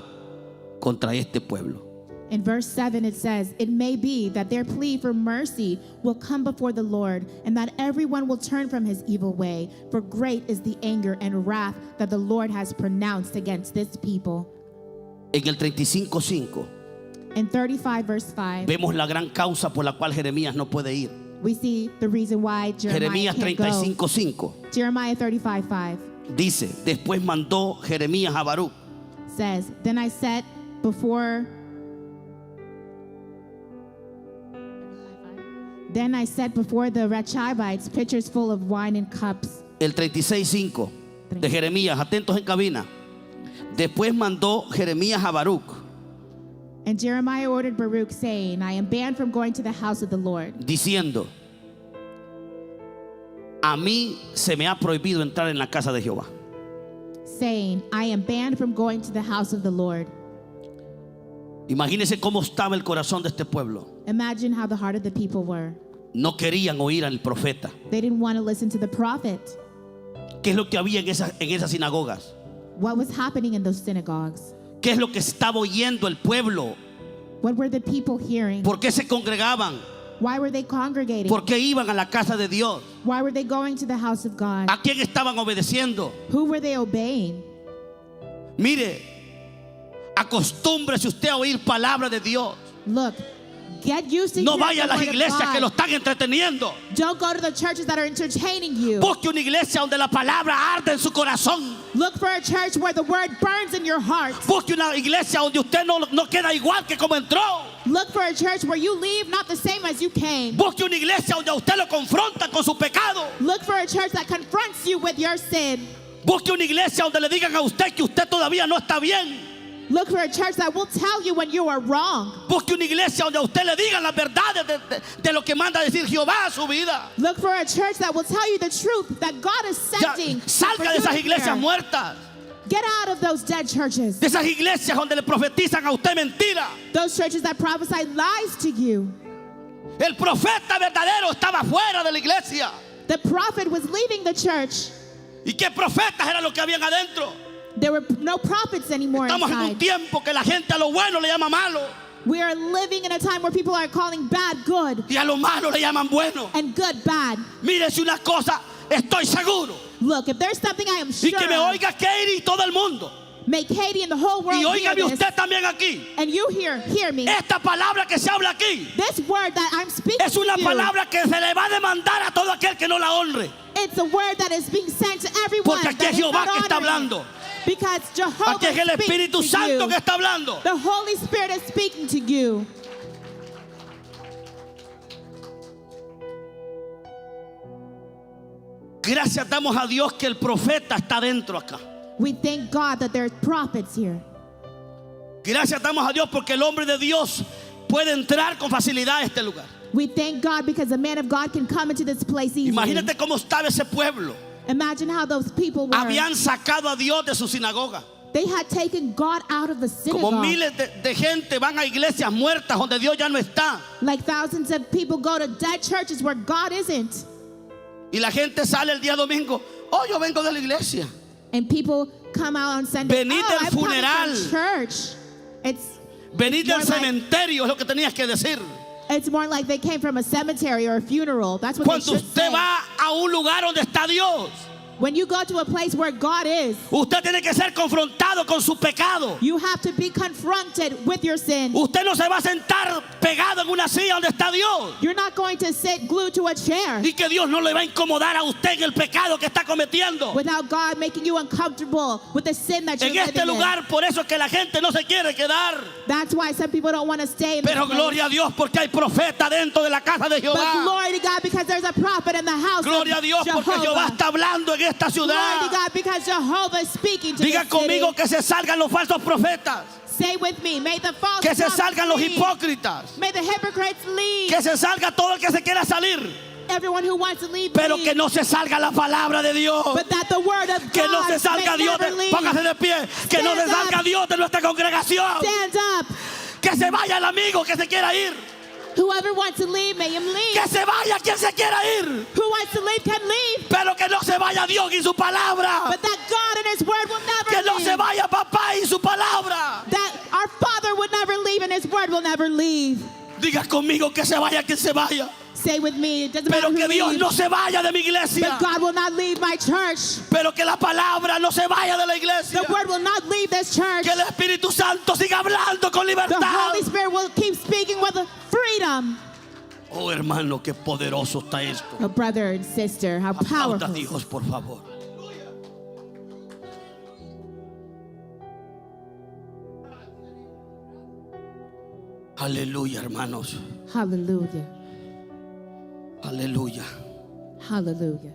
contra este pueblo. in verse 7 it says, it may be that their plea for mercy will come before the Lord, and that everyone will turn from his evil way, for great is the anger and wrath that the Lord has pronounced against this people. En el 35:5 In 35 verse 5, vemos la gran causa por la cual Jeremías no puede ir. we see the reason why Jeremiah Jeremías can't go. 35:5 Jeremiah 35:5 dice: después mandó Jeremías a Baruch says, then I set before the Rechabites pitchers full of wine and cups. el 36:5 de Jeremías, atentos en cabina. Después mandó Jeremías a Baruch And Jeremiah ordered Baruch, saying, I am banned from going to the house of the Lord, diciendo: a mí se me ha prohibido entrar en la casa de Jehová. saying, I am banned from going to the house of the Lord. Imagínense cómo estaba el corazón de este pueblo. Imagine how the heart of the people were. No querían oír al profeta. They didn't want to listen to the prophet. ¿Qué es lo que había en esas sinagogas? What was happening in those synagogues? ¿Qué es lo que estaba oyendo el pueblo? What were the people hearing? ¿Por qué se congregaban? Why were they congregating? ¿Por qué iban a la casa de Dios? Why were they going to the house of God? ¿A quién estaban obedeciendo? Who were they obeying? Mire, acostúmbrese usted a oír palabra de Dios. Look, get used to No hearing vaya a the las word of iglesias que lo God. están entreteniendo. Don't go to the churches that are entertaining you. Busque una iglesia donde la palabra arde en su corazón. Look for a church where the word burns in your heart. Busque una iglesia donde usted no queda igual que como entró. Look for a church where you leave not the same as you came. Busque una iglesia donde a usted lo confronta con su pecado. Look for a church that confronts you with your sin. Busque una iglesia donde le digan a usted que usted todavía no está bien. Look for a church that will tell you when you are wrong. Busque una iglesia donde a usted le digan las verdades de lo que manda decir Jehová a su vida. Look for a church that will tell you the truth that God is Ya, sending. for salga de you esas to iglesias hear. muertas. Get out of those dead churches. De esas iglesias donde le profetizan a usted mentira. Those churches that prophesy lies to you. El profeta verdadero estaba fuera de la iglesia. The prophet was leaving the church. ¿Y qué profetas eran los que habían adentro? There were no prophets anymore Estamos en un inside. tiempo que la gente a lo bueno le llama malo We are living in a time where people are calling bad good y a lo malo le llaman bueno. and good bad. Mírese una cosa, estoy seguro. Look, if there's something I am Y sure que me of, oiga Katie y todo el mundo. may Katie and the whole world Y hear óigame this. usted también aquí. And you hear me. Esta palabra que se habla aquí This word that I'm speaking es una to you, palabra que se le va a demandar a todo aquel que no la honre. it's a word that is being sent to everyone. Porque aquí that es is Jehová not que está honoring it. hablando. Because Jehovah Aquí es el is speaking Espíritu to Santo you. que está hablando. The Holy Spirit is speaking to you. Gracias damos a Dios que el profeta está dentro acá. We thank God that there's prophets here. Gracias damos a Dios porque el hombre de Dios puede entrar con facilidad a este lugar. We thank God because the man of God can come into this place easily. Imagínate cómo estaba ese pueblo. Imagine how those people were. Habían sacado a Dios de su sinagoga. They had taken God out of the Como synagogue. miles de gente van a iglesias muertas donde Dios ya no está. Like thousands of people go to dead churches where God isn't. Y la gente sale el día domingo. Oh, yo vengo de la iglesia. And people come out on Sunday. Venid Oh, del I'm coming funeral. from church. It's Venid del More like- cementerio es lo que tenías que decir. more like they came from a cemetery or a funeral. That's what Cuando they should usted say. va a un lugar donde está Dios, When you go to a place where God is, usted tiene que ser confrontado con su pecado. you have to be confronted with your sin. Usted no se va a sentar pegado en una silla donde está Dios. You're not going to sit glued to a chair Y que Dios no le va a incomodar a usted en el pecado que está cometiendo. without God making you uncomfortable with the sin that you're En este living in. lugar, por eso es que la gente no se quiere quedar. That's why some people don't want to stay in Pero this place. gloria a Dios porque hay profeta dentro de la casa de But Jehová. glory to God because there's a prophet in the house Gloria a of Dios porque Jehová Jehovah. está hablando en esta Glory ciudad. to God because Jehovah is speaking to Diga this city. conmigo que se salgan los falsos profetas, Say with me, may the false que se prophets salgan los leave. hipócritas, May the hypocrites leave. que se salga todo el que se quiera salir, Everyone who wants to leave, pero leave. que no se salga la palabra de Dios. But that the word of Que no God se salga may Dios, never leave. póngase de pie, que no se Stand up. salga Dios de nuestra congregación, Stand up. que se vaya el amigo que se quiera ir, Whoever wants to leave, may him leave. que se vaya quien se quiera ir, Who wants to leave can leave. pero que no se vaya Dios y su palabra, But that God and his word will never que no leave. se vaya papá y su palabra. That our Father would never leave and his word will never leave. Diga conmigo que se vaya quien se vaya, Say with me, it doesn't matter pero who que Dios leaves, no se vaya de mi iglesia, but God will not leave my church. pero que la palabra no se vaya de la iglesia, The word will not leave this church. que el Espíritu Santo siga hablando con The libertad. Holy Spirit will keep speaking with freedom. Oh hermano, qué poderoso está esto. Oh, brother and sister, how Aplauda a powerful. Dios, por favor. Aleluya, hermanos. Hallelujah. Aleluya. Hallelujah.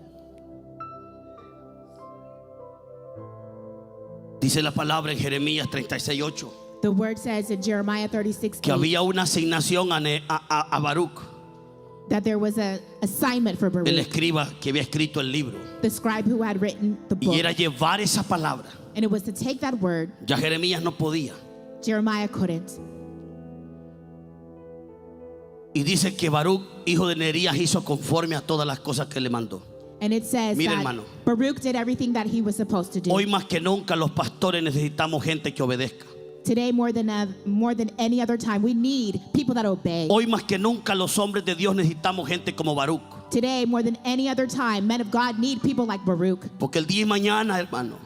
Dice la palabra en Jeremías 36:8 The word says in Jeremiah 36 que había una asignación a Baruch, that there was an assignment for el Baruch, escriba que había escrito el libro, the scribe who had written the book. y era llevar esa palabra. And it was to take that word. Ya Jeremías no podía. Jeremiah couldn't. Y dice que Baruch, hijo de Nerías, hizo conforme a todas las cosas que le mandó. And it says Mire, that hermano. Baruch did everything that he was supposed to do. Hoy más que nunca los pastores necesitamos gente que obedezca. Today, more than any other time, we need people that obey. Hoy más que nunca los hombres de Dios necesitamos gente como Baruch. Today, more than any other time, men of God need people like Baruch. Porque el día y mañana, hermano,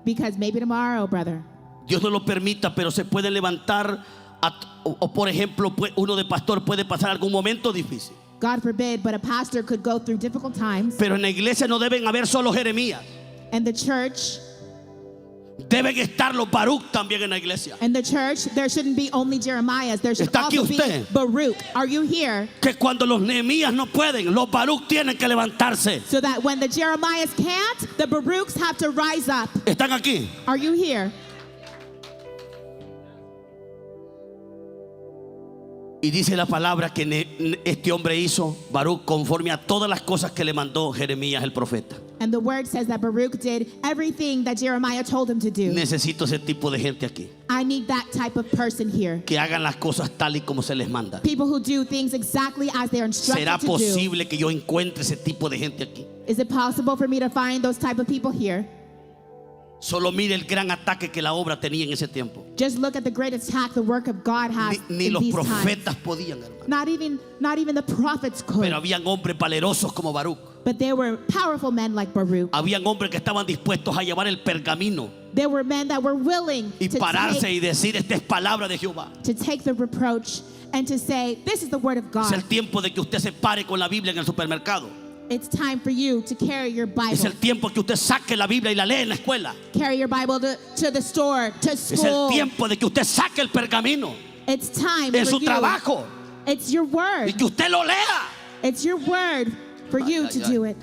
Because maybe tomorrow, brother, Dios no lo permita, pero se puede levantar o por ejemplo, uno de pastor puede pasar algún momento difícil. God forbid, but a pastor could go through difficult times. Pero en la iglesia no deben haber solo Jeremías. And the church, Deben estar los Baruch también en la iglesia. there shouldn't be only Jeremiahs. There should ¿Está aquí also be usted? Baruch. Are you here? Que cuando los Nehemías no pueden, los Baruch tienen que levantarse. So that when the Jeremiahs can't, the Baruchs have to rise up. ¿Están aquí? Are you here? Y dice la palabra que este hombre hizo, Baruch, conforme a todas las cosas que le mandó Jeremías el profeta. And the word says that Baruch did everything that Jeremiah told him to do. Necesito ese tipo de gente aquí, I need that type of person here. que hagan las cosas tal y como se les manda. People who do things exactly as they're instructed ¿Será to do. posible que yo encuentre ese tipo de gente aquí? Is it possible for me to find those type of people here? Solo mire el gran ataque que la obra tenía en ese tiempo. Just look at the great attack the work of God has Ni in los these times. profetas podían, hermano. Not even the prophets could. Pero habían hombres valerosos como Baruch. But there were powerful men like Baruch. Habían hombres que estaban dispuestos a llevar el pergamino There were men that were willing y to pararse y decir, esta es palabra de Jehová. take the reproach and to say, this is the word of Es God. el tiempo de que usted se pare con la Biblia en el supermercado. It's time for you to carry your Bible. Es el tiempo que usted saque la Biblia y la lee en la escuela. Carry your Bible to the store, to Es el school. tiempo de que usted saque el pergamino It's time en for su you. trabajo It's your y word. que usted lo lea. It's your word for you to do it.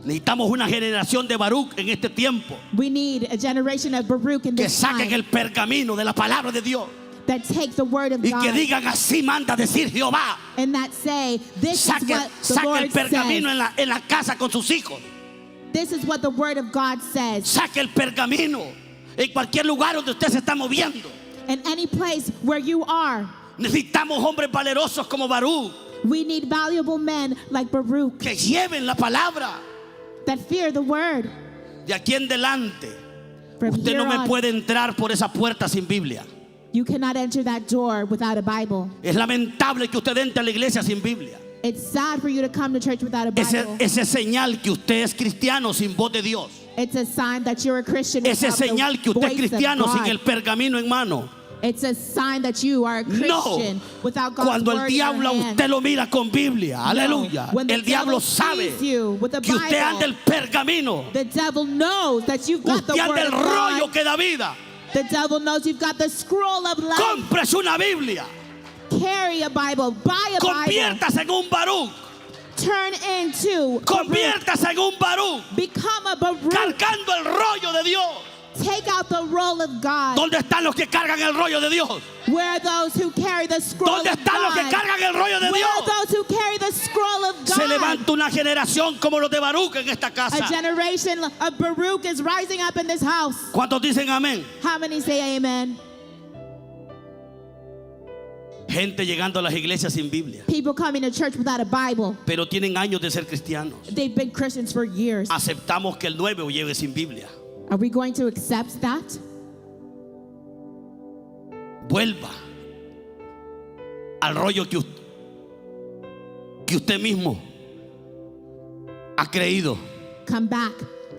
Necesitamos una generación de Baruch en este tiempo We need a generation of Baruch in que this saquen time el pergamino de la palabra de Dios that take the word of y que God digan, así manda decir Jehová. and that say, this is Saque what the el Lord pergamino says. en la casa con sus hijos. This is what the word of God says. Saque el pergamino en cualquier lugar donde usted se está moviendo. In any place where you are, Necesitamos hombres valerosos como Baruch we need valuable men like Baruch que lleven la palabra. that fear the word. De aquí en adelante, From usted here no me on, puede entrar por esa puerta sin Biblia. you cannot enter that door without a Bible. Es lamentable que usted entre a la iglesia sin Biblia. It's sad for you to come to church without a Bible. Ese señal que usted es cristiano sin voz de Dios. It's a sign that you're a Christian Ese without señal que the usted es voice of cristiano sin God. el pergamino en mano. It's a sign that you are a Christian No. without God's Cuando el word in your diablo a hand. usted lo mira con Biblia, aleluya. When the El diablo devil sabe sees you with the que usted Bible, anda el pergamino. the devil knows that you've got the Usted word anda el of rollo God. que da vida. The devil knows you've got the scroll of life. Cómprese una Biblia. Carry a Bible. Buy a Bible. Conviértase en un Baruch. Turn into Baruch. Conviértase en un Baruch. Become a Baruch. Cargando el rollo de Dios. Take out the roll of God. ¿Dónde están los que cargan el rollo de Dios? Where are those who carry the scroll ¿Dónde of están los que God? cargan el rollo de Where are Dios? those who carry the scroll of Se God? levanta una generación como los de Baruch en esta A casa. generation of Baruch is rising up in this house. ¿Cuántos dicen amén? How many say amen? Gente llegando a las iglesias sin Biblia, People coming to church without a Bible. pero tienen años de ser cristianos. They've been Christians for years. Aceptamos que el nuevo lleve sin Biblia. Are we going to accept that? Vuelva al rollo que usted mismo ha creído. Come back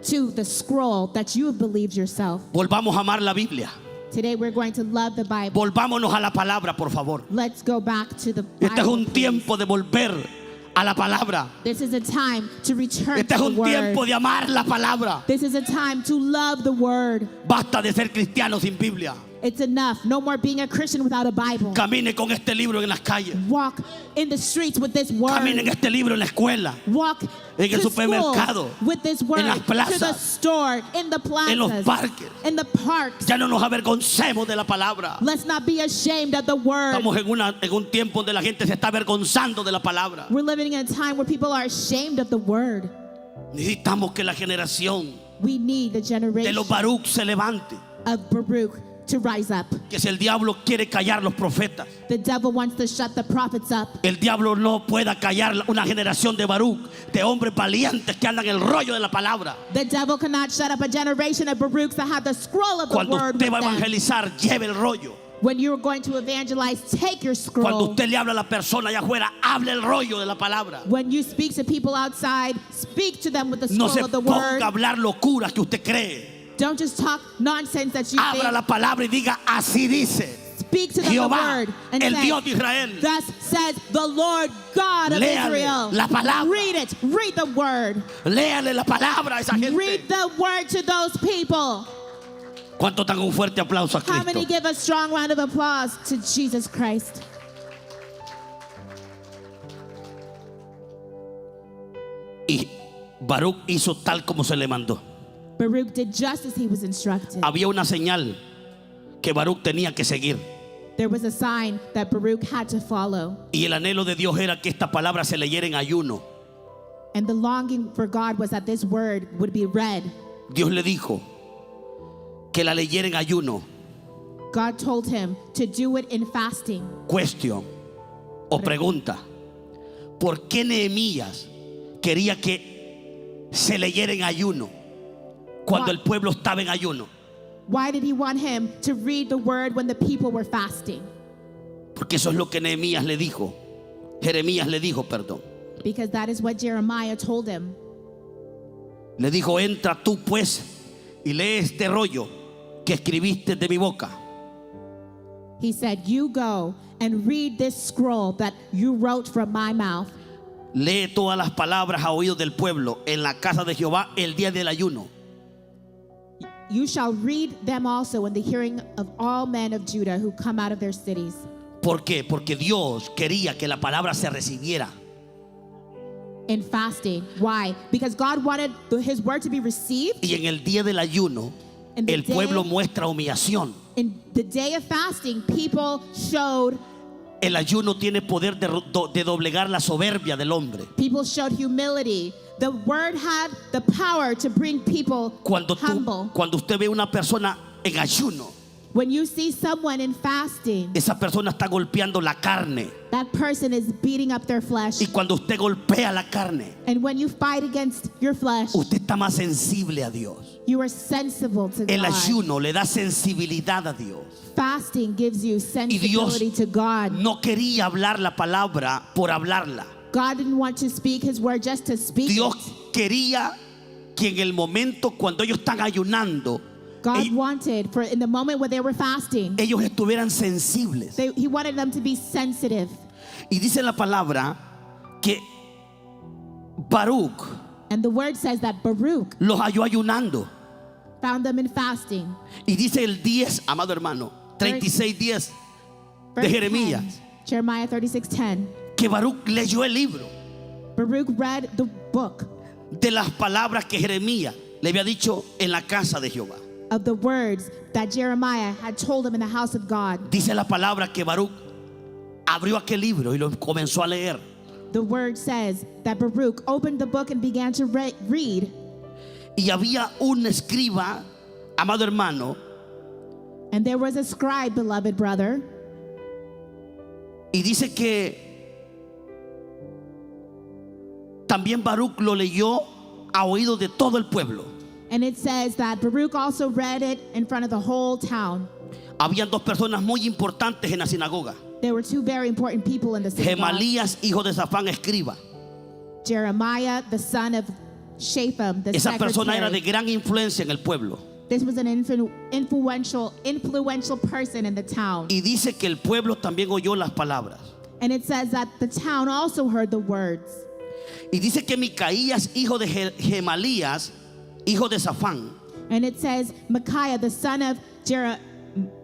to the scroll that you have believed yourself. Volvamos a amar la Biblia. Today we're going to love the Bible. Volvámonos a la palabra, por favor. Let's go back to the Este es Bible. un tiempo de volver a la palabra. This is a time to return Este to es the un word. tiempo de amar la palabra. This is a time to love the word. Basta de ser cristiano sin Biblia. It's enough. No more being a Christian without a Bible. Camine con este libro en las calles. Walk in the streets with this word. Camine en este libro en la escuela, Walk en el to supermercado, school with this word. en las plazas, to the store, in the plazas, en los parques. in the parks. Ya no nos avergoncemos de la palabra. Let's not be ashamed of the word. Estamos en un tiempo donde la gente se está avergonzando de la palabra. We're living in a time where people are ashamed of the word. Necesitamos que la generación We need the de generation los Baruch se levante. of Baruch to rise up. Que si el diablo quiere callar los profetas, The devil wants to shut the prophets up. el diablo no pueda callar una generación de Baruch, de hombres valientes que andan en el rollo de la palabra. The devil cannot shut up a generation of Baruchs that have the scroll of the Cuando word usted with va a them. evangelizar, lleve el rollo. When you're going to evangelize, take your Cuando scroll. usted le habla a la persona allá afuera, hable el rollo de la palabra. When you speak to people outside, speak to them with the No scroll se of the ponga word. a hablar locuras que usted cree. Don't just talk nonsense that you Abra think. la palabra y diga, así dice Speak to them the Jehová, word and el say, Dios de Israel. thus says the Lord God of Léale Israel. la palabra. Read it. Read the word. Léale la palabra a esa gente. Read the word to those people. ¿Cuánto dan un fuerte aplauso a How many Cristo? give a strong round of applause to Jesus Christ? Y Baruch hizo tal como se le mandó. Baruch did just as he was instructed. Había una señal que Baruch tenía que seguir. There was a sign that Baruch had to follow. Y el anhelo de Dios era que esta palabra se leyera en ayuno. And the longing for God was that this word would be read. Dios le dijo que la leyera en ayuno. God told him to do it in fasting. Cuestión o pregunta: ¿por qué Nehemías quería que se leyera en ayuno cuando el pueblo estaba en ayuno? Why did he want him to read the word when the people were fasting? Porque eso es lo que Jeremías le dijo, perdón. Because that is what Jeremiah told him. Le dijo: entra tú pues y lee este rollo que escribiste de mi boca. He said, you go and read this scroll that you wrote from my mouth. Lee todas las palabras a oídos del pueblo en la casa de Jehová el día del ayuno. You shall read them also in the hearing of all men of Judah who come out of their cities. ¿Por qué? Porque Dios quería que la palabra se recibiera. In fasting. Why? Because God wanted his word to be received. Y en el día del ayuno, In the el pueblo day- muestra humillación. In the day of fasting, people showed El ayuno tiene poder de doblegar la soberbia del hombre. humility. The word had the power to bring people humble. Cuando usted ve una persona en ayuno, When you see someone in fasting, esa persona está golpeando la carne. that person is beating up their flesh. Y cuando usted golpea la carne, And when you fight against your flesh, usted está más sensible a Dios. you are sensible to El God. ayuno le da sensibilidad a Dios. Fasting gives you Y Dios sensibility to God. no quería hablar la palabra por hablarla. God didn't want to speak his word just to speak Dios it. quería que en el momento cuando ellos están ayunando, God wanted for in the moment when they were fasting, ellos estuvieran sensibles. he wanted them to be sensitive. Y dice la palabra que Baruch And the word says that Baruch los halló ayunando. found them in fasting. Y dice el 10, amado hermano, 36:10 de Verse Jeremías, 10, Jeremiah 36:10. que Baruch leyó el libro Baruch read the book de las palabras que Jeremías le había dicho en la casa de Jehová. of the words that Jeremiah had told him in the house of God. Dice la palabra que Baruch abrió aquel libro y lo comenzó a leer. The word says that Baruch opened the book and began to read. Y había un escriba, amado hermano, And there was a scribe, beloved brother. y dice que también Baruch lo leyó a oídos de todo el pueblo. And it says that Baruch also read it in front of the whole town. Habían dos personas muy importantes en la sinagoga: There were two very important people in the synagogue. Gemalías, hijo de Safán, escriba. Jeremiah, the son of Shaphan, the Esa persona era de secretary. gran influencia en el pueblo. This was an influential person in the town. Y dice que el pueblo también oyó las palabras. And it says that the town also heard the words. Y dice que Micaías, hijo de Gemalías, hijo de Safán, And it says Micaiah, the son of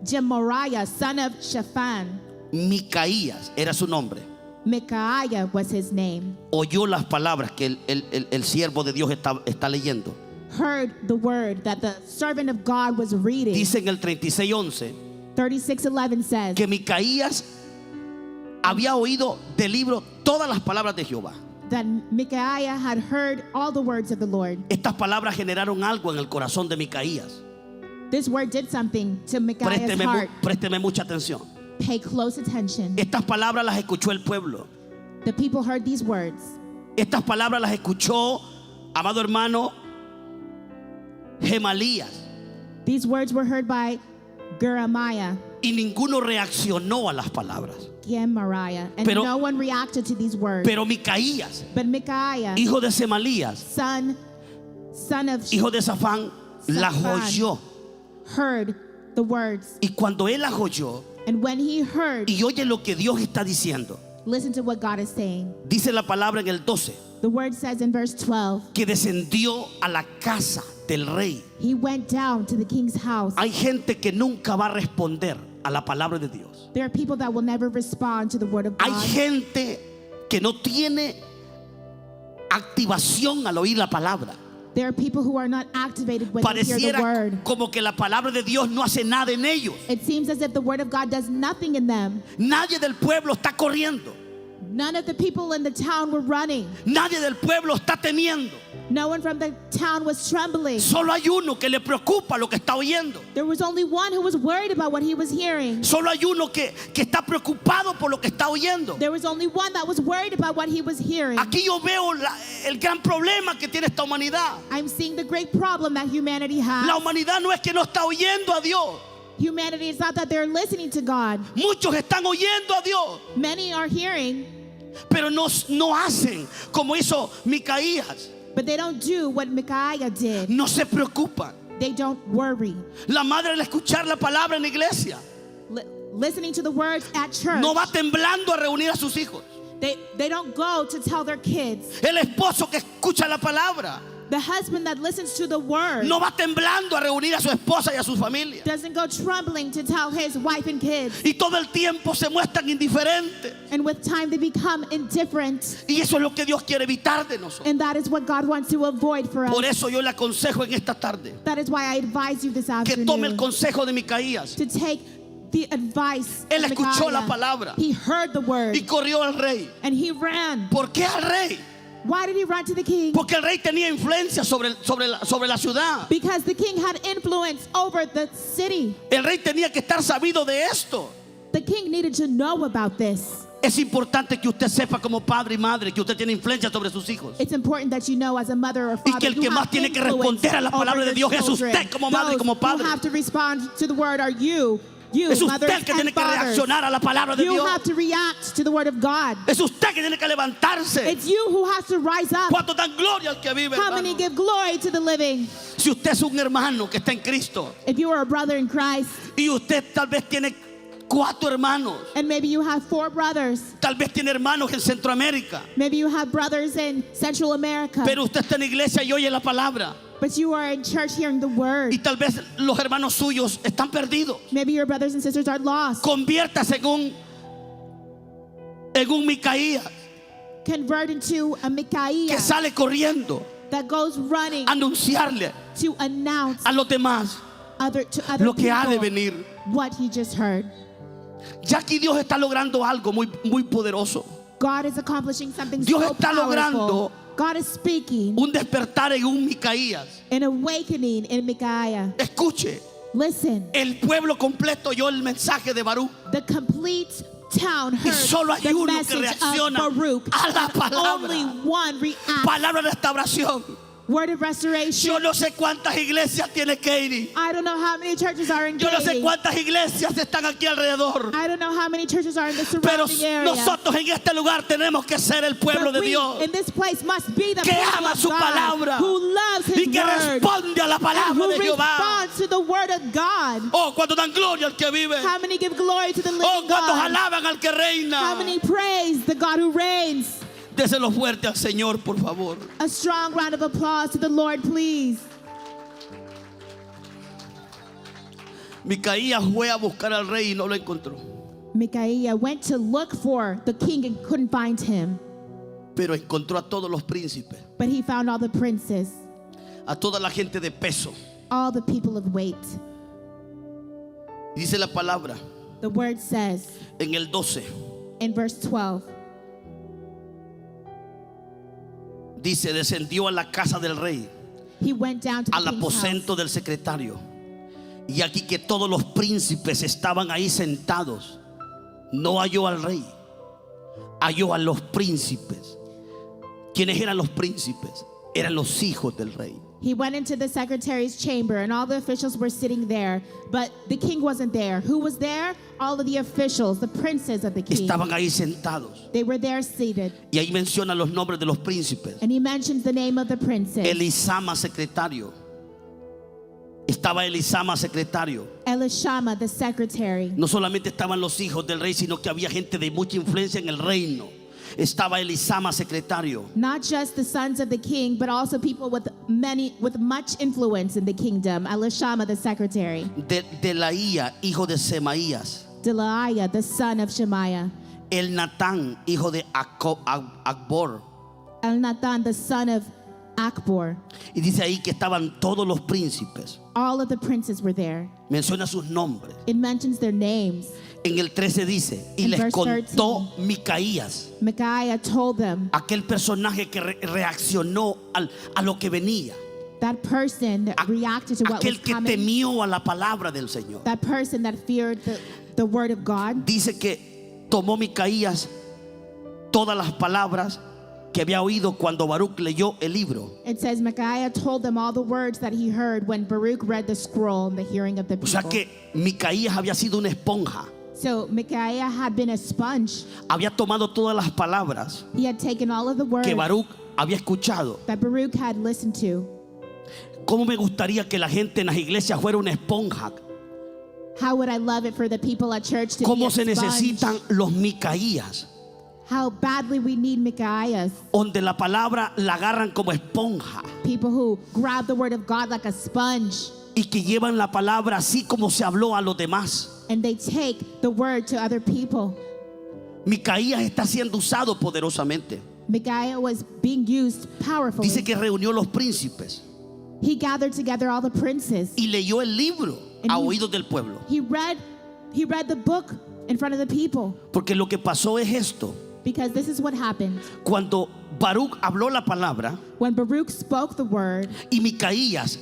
Jemariah, son of Shaphan. Micaías era su nombre, Micaiah was his name. oyó las palabras que el siervo de Dios está leyendo. Heard the word that the servant of God was reading. Dice en el 36:11 36:11 says que Micaías había oído del libro todas las palabras de Jehová. that Micaiah had heard all the words of the Lord. Estas palabras generaron algo en el corazón de Micaías. This word did something to Micaiah's heart. Présteme mucha atención. Pay close attention. Estas palabras las escuchó el pueblo. The people heard these words. Estas palabras las escuchó, amado hermano, Gemalías. These words were heard by Jeremiah. y ninguno reaccionó a las palabras. Gemariah, and Pero- no one reacted to these words. Pero Micaías, But Micaiah, hijo de Semalías, son of hijo de Safán, las Safán, oyó. heard the words. Y cuando él las oyó And when he heard, y oye lo que Dios está diciendo, listen to what God is saying. dice la palabra en el 12, The word says in verse 12, que descendió a la casa del rey. he went down to the king's house. Hay gente que nunca va a responder a la palabra de Dios. There are people that will never respond to the word of Hay God. gente que no tiene activación al oír la palabra. There are people who are not activated when they hear the Pareciera word. como que la palabra de Dios no hace nada en ellos. It seems as if the word of God does nothing in them. Nadie del pueblo está corriendo. None of the people in the town were running. Nadie del pueblo está temiendo. No one from the town was trembling. Solo hay uno que le preocupa lo que está oyendo. There was only one who was worried about what he was hearing. Solo hay uno que está preocupado por lo que está oyendo. There was only one that was worried about what he was hearing. Aquí yo veo el gran problema que tiene esta humanidad. I'm seeing the great problem that humanity has. La humanidad no es que no está oyendo a Dios. Humanity is not that they're listening to God. Muchos están oyendo a Dios, Many are hearing, pero no hacen como hizo Micaías. but they don't do what Micaiah did. No se preocupan. They don't worry. La madre al escuchar la palabra en la iglesia Listening to the words at church, no va temblando a reunir a sus hijos. they don't go to tell their kids. El esposo que escucha la palabra The husband that listens to the word no va temblando a reunir a su esposa y a su familia. doesn't go trembling to tell his wife and kids. Y todo el tiempo se muestran indiferentes. And with time they become indifferent. Y eso es lo que Dios quiere evitar de nosotros. And that is what God wants to avoid for us. Por eso yo le aconsejo en esta tarde That is why I advise you this que tome el afternoon consejo de Micaías to take the advice Él of escuchó la Micaiah. palabra. He heard the word y corrió al rey. and he ran. ¿Por qué al rey? Why did he run to the king? Porque el rey tenía influencia sobre la ciudad. Because the king had influence over the city. El rey tenía que estar sabido de esto. The king needed to know about this. Es importante que usted sepa como padre y madre que usted tiene influencia sobre sus hijos. It's important that you know as a mother or Y father que el you que have más tiene que influence responder a la palabra over de Dios your es usted children. como madre y como Those padre. who have to respond to the word are you Es mothers usted que and tiene que fathers. reaccionar a la palabra de You Dios. have to react to the word of God. Es usted que tiene que levantarse. It's you who has to rise up. ¿Cuánto dan gloria al que vive, How many hermano? give glory to the living? Si usted es un hermano que está en Cristo If you are a brother in Christ, y usted tal vez tiene 4 hermanos, and maybe you have 4 brothers, tal vez tiene hermanos en Centroamérica, maybe you have brothers in Central America, pero usted está en la iglesia y oye la palabra, but you are in church hearing the word. y tal vez los hermanos suyos están perdidos. Maybe your brothers and sisters are lost. Conviértase en un Micaías Convert into a que Micaiah sale corriendo that goes running a anunciarle to announce a los demás to other lo que ha de people venir. what he just heard. Ya aquí Dios está logrando algo muy poderoso. God is accomplishing something Dios so está powerful. logrando God is speaking Un despertar en un Micaías. an awakening in Micaiah. Escuche, Listen, el pueblo completo oyó el mensaje de Baruch. the complete town Y heard solo hay the uno que message reacciona of Baruch. a la And palabra. only one reacts. Palabra de restauración. Word of restoration. Yo no sé cuántas iglesias tiene Katie. I don't know how many churches are in Yo no sé Katy. cuántas iglesias están aquí alrededor. I don't know how many churches are in the Pero surrounding area. nosotros en este lugar tenemos que ser el pueblo But de we Dios in this place must be the que people ama of su God palabra who loves His y que word responde a la and palabra who de Jehová. responds to the word of God. Oh, cuando dan gloria al que vive. How many give glory to the living Oh, cuando God? alaban al que How reina. many praise the God who reigns? Déselo fuerte al Señor, por favor. A strong round of applause to the Lord, please. Micaías fue a buscar al rey y no lo encontró. Micaiah went to look for the king and couldn't find him, Pero encontró a todos los príncipes, but he found all the princes, a toda la gente de peso. all the people of weight. Dice la palabra The word says en el 12. in verse 12, Dice, descendió a la casa del rey, he went down to the al king's house. aposento del secretario. Y aquí que todos los príncipes estaban ahí sentados. No halló al rey, halló a los príncipes. ¿Quiénes eran los príncipes? Eran los hijos del rey. He went into the secretary's chamber, and all the officials were sitting there, but the king wasn't there. Who was there? All of the officials, the princes of the king. Estaban ahí sentados. They were there seated. Y ahí menciona los nombres de los príncipes. And he mentions the name of the princes. Elisama, secretario. Estaba Elisama, secretario. Elishama, the secretary. No solamente estaban los hijos del rey, sino que había gente de mucha influencia en el reino. Estaba Elisama, secretario. Not just the sons of the king, but also people with much influence in the kingdom. Elishama, the secretary. Delaía, hijo de Semaías. Delaiah, the son of Shemaiah. El Natán, hijo de Akbor. Elnathan, the son of Akbor. Y dice ahí que estaban todos los príncipes. All of the princes were there. Menciona sus nombres. It mentions their names. En el 13 dice, y In les verse contó Micaías, Micaiah told them, aquel personaje que reaccionó a lo que venía, that person that reacted to what was aquel que coming, temió a la palabra del Señor. that person that feared the word of God. Dice que tomó Micaías todas las palabras que había oído cuando Baruch leyó el libro. It says Micaiah told them all the words that he heard when Baruch read the scroll in the hearing of the O sea people. que Micaías había sido una esponja. So Micaiah had been a sponge. Había tomado todas las palabras He had taken all of the words que Baruch había escuchado. that Baruch had listened to. ¿Cómo me gustaría que la gente en las iglesias fuera una esponja? How would I love it for the people at church to be ¿Cómo a se sponge? necesitan los Micaías? How badly we need Micaiahs. Donde la palabra la agarran como esponja People who grab the word of God like a sponge, y que llevan la palabra así como se habló a los demás. and they take the word to other people. Micaías está siendo usado poderosamente. Micaiah was being used powerfully. Dice que reunió los príncipes He gathered together all the princes. y leyó el libro And a he- oídos del pueblo. He read the book in front of the people, Porque lo que pasó es esto. because this is what happened. Cuando Baruch habló la palabra When Baruch spoke the word, y Micaías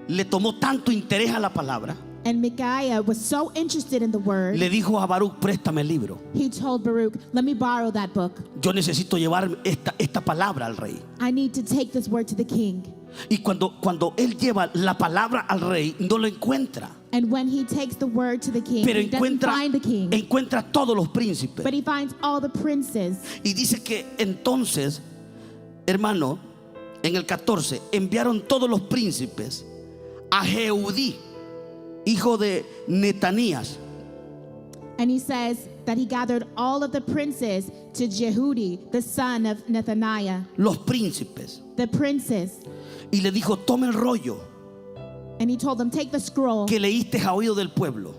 le tomó tanto interés a la palabra, and Micaiah was so interested in the word, le dijo a Baruch, préstame el libro. he told Baruch, let me borrow that book. Yo necesito llevar esta palabra al rey. I need to take this word to the king. Y cuando él lleva la palabra al rey, no lo encuentra. And when he takes the word to the king, Pero he doesn't find the king, encuentra todos los príncipes. but he finds all the princes. Y dice que entonces, hermano, en el 14, enviaron todos los príncipes a Jehudí, hijo de Netanías, And he says that he gathered all of the princes to Jehudi, the son of Nethaniah, los príncipes, the princes. y le dijo, toma el rollo And he told them, take the scroll que leíste a oído del pueblo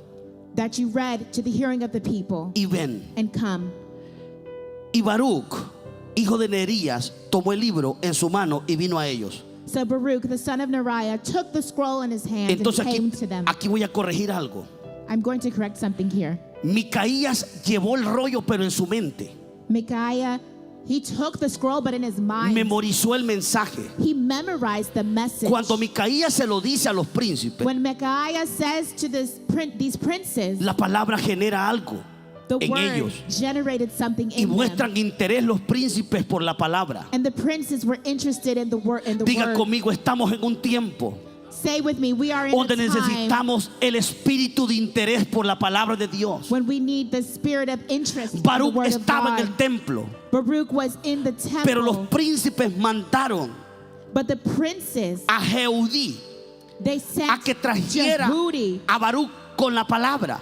that you read to the hearing of the people y ven. and come. Y Baruch, hijo de Nerías, tomó el libro en su mano y vino a ellos. So Baruch, the son of Neriah, took the scroll in his hand Entonces and came to them. aquí voy a corregir algo. I'm going to correct something here. Micaías llevó el rollo pero en su mente. Micaiah, he took the scroll, but in his mind, Memorizó el mensaje. he memorized the message. Cuando Micaías se lo dice a los príncipes, When Micaiah says to these princes, la palabra genera algo the en word ellos. generated something Y in them. muestran interés los príncipes por la palabra. And the princes were interested in the word. Diga conmigo, estamos en un tiempo Say with me, we are in a donde time necesitamos el espíritu de interés por la palabra de Dios. when we need the spirit of interest in the Baruch word of estaba en God. el templo, Baruch was in the pero los temple, príncipes mandaron but the princes, a Jehudí they a sent que trajera Jehudi a Baruch con la palabra.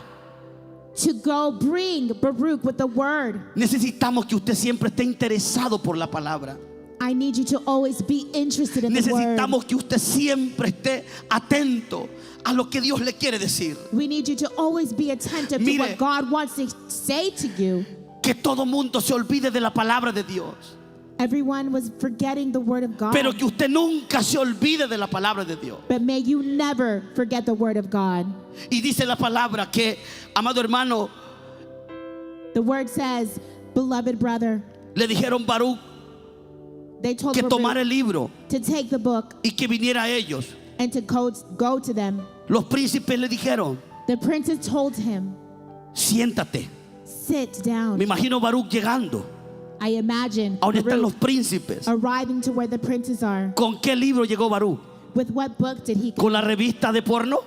to go bring Baruch with the word. Necesitamos que usted siempre esté interesado por la palabra. I need you to always be interested in the word. Necesitamos que usted siempre esté atento a lo que Dios le quiere decir. We need you to always be attentive to Mire. what God wants to say to you. Que todo mundo se olvide de la palabra de Dios, Everyone was forgetting the word of God. pero que usted nunca se olvide de la palabra de Dios. But may you never forget the word of God. Y dice la palabra que, amado hermano, The word says, beloved brother, le dijeron Baruch they told que Baruch tomara el libro to take the book y que viniera a ellos. and to go to them. Los príncipes le dijeron, The princes told him, siéntate. sit down. Me imagino Baruch llegando I imagine Ahora están los Baruch príncipes. arriving to where the princes are. ¿Con qué libro llegó Baruch? With what book did he come? ¿Con la revista de porno?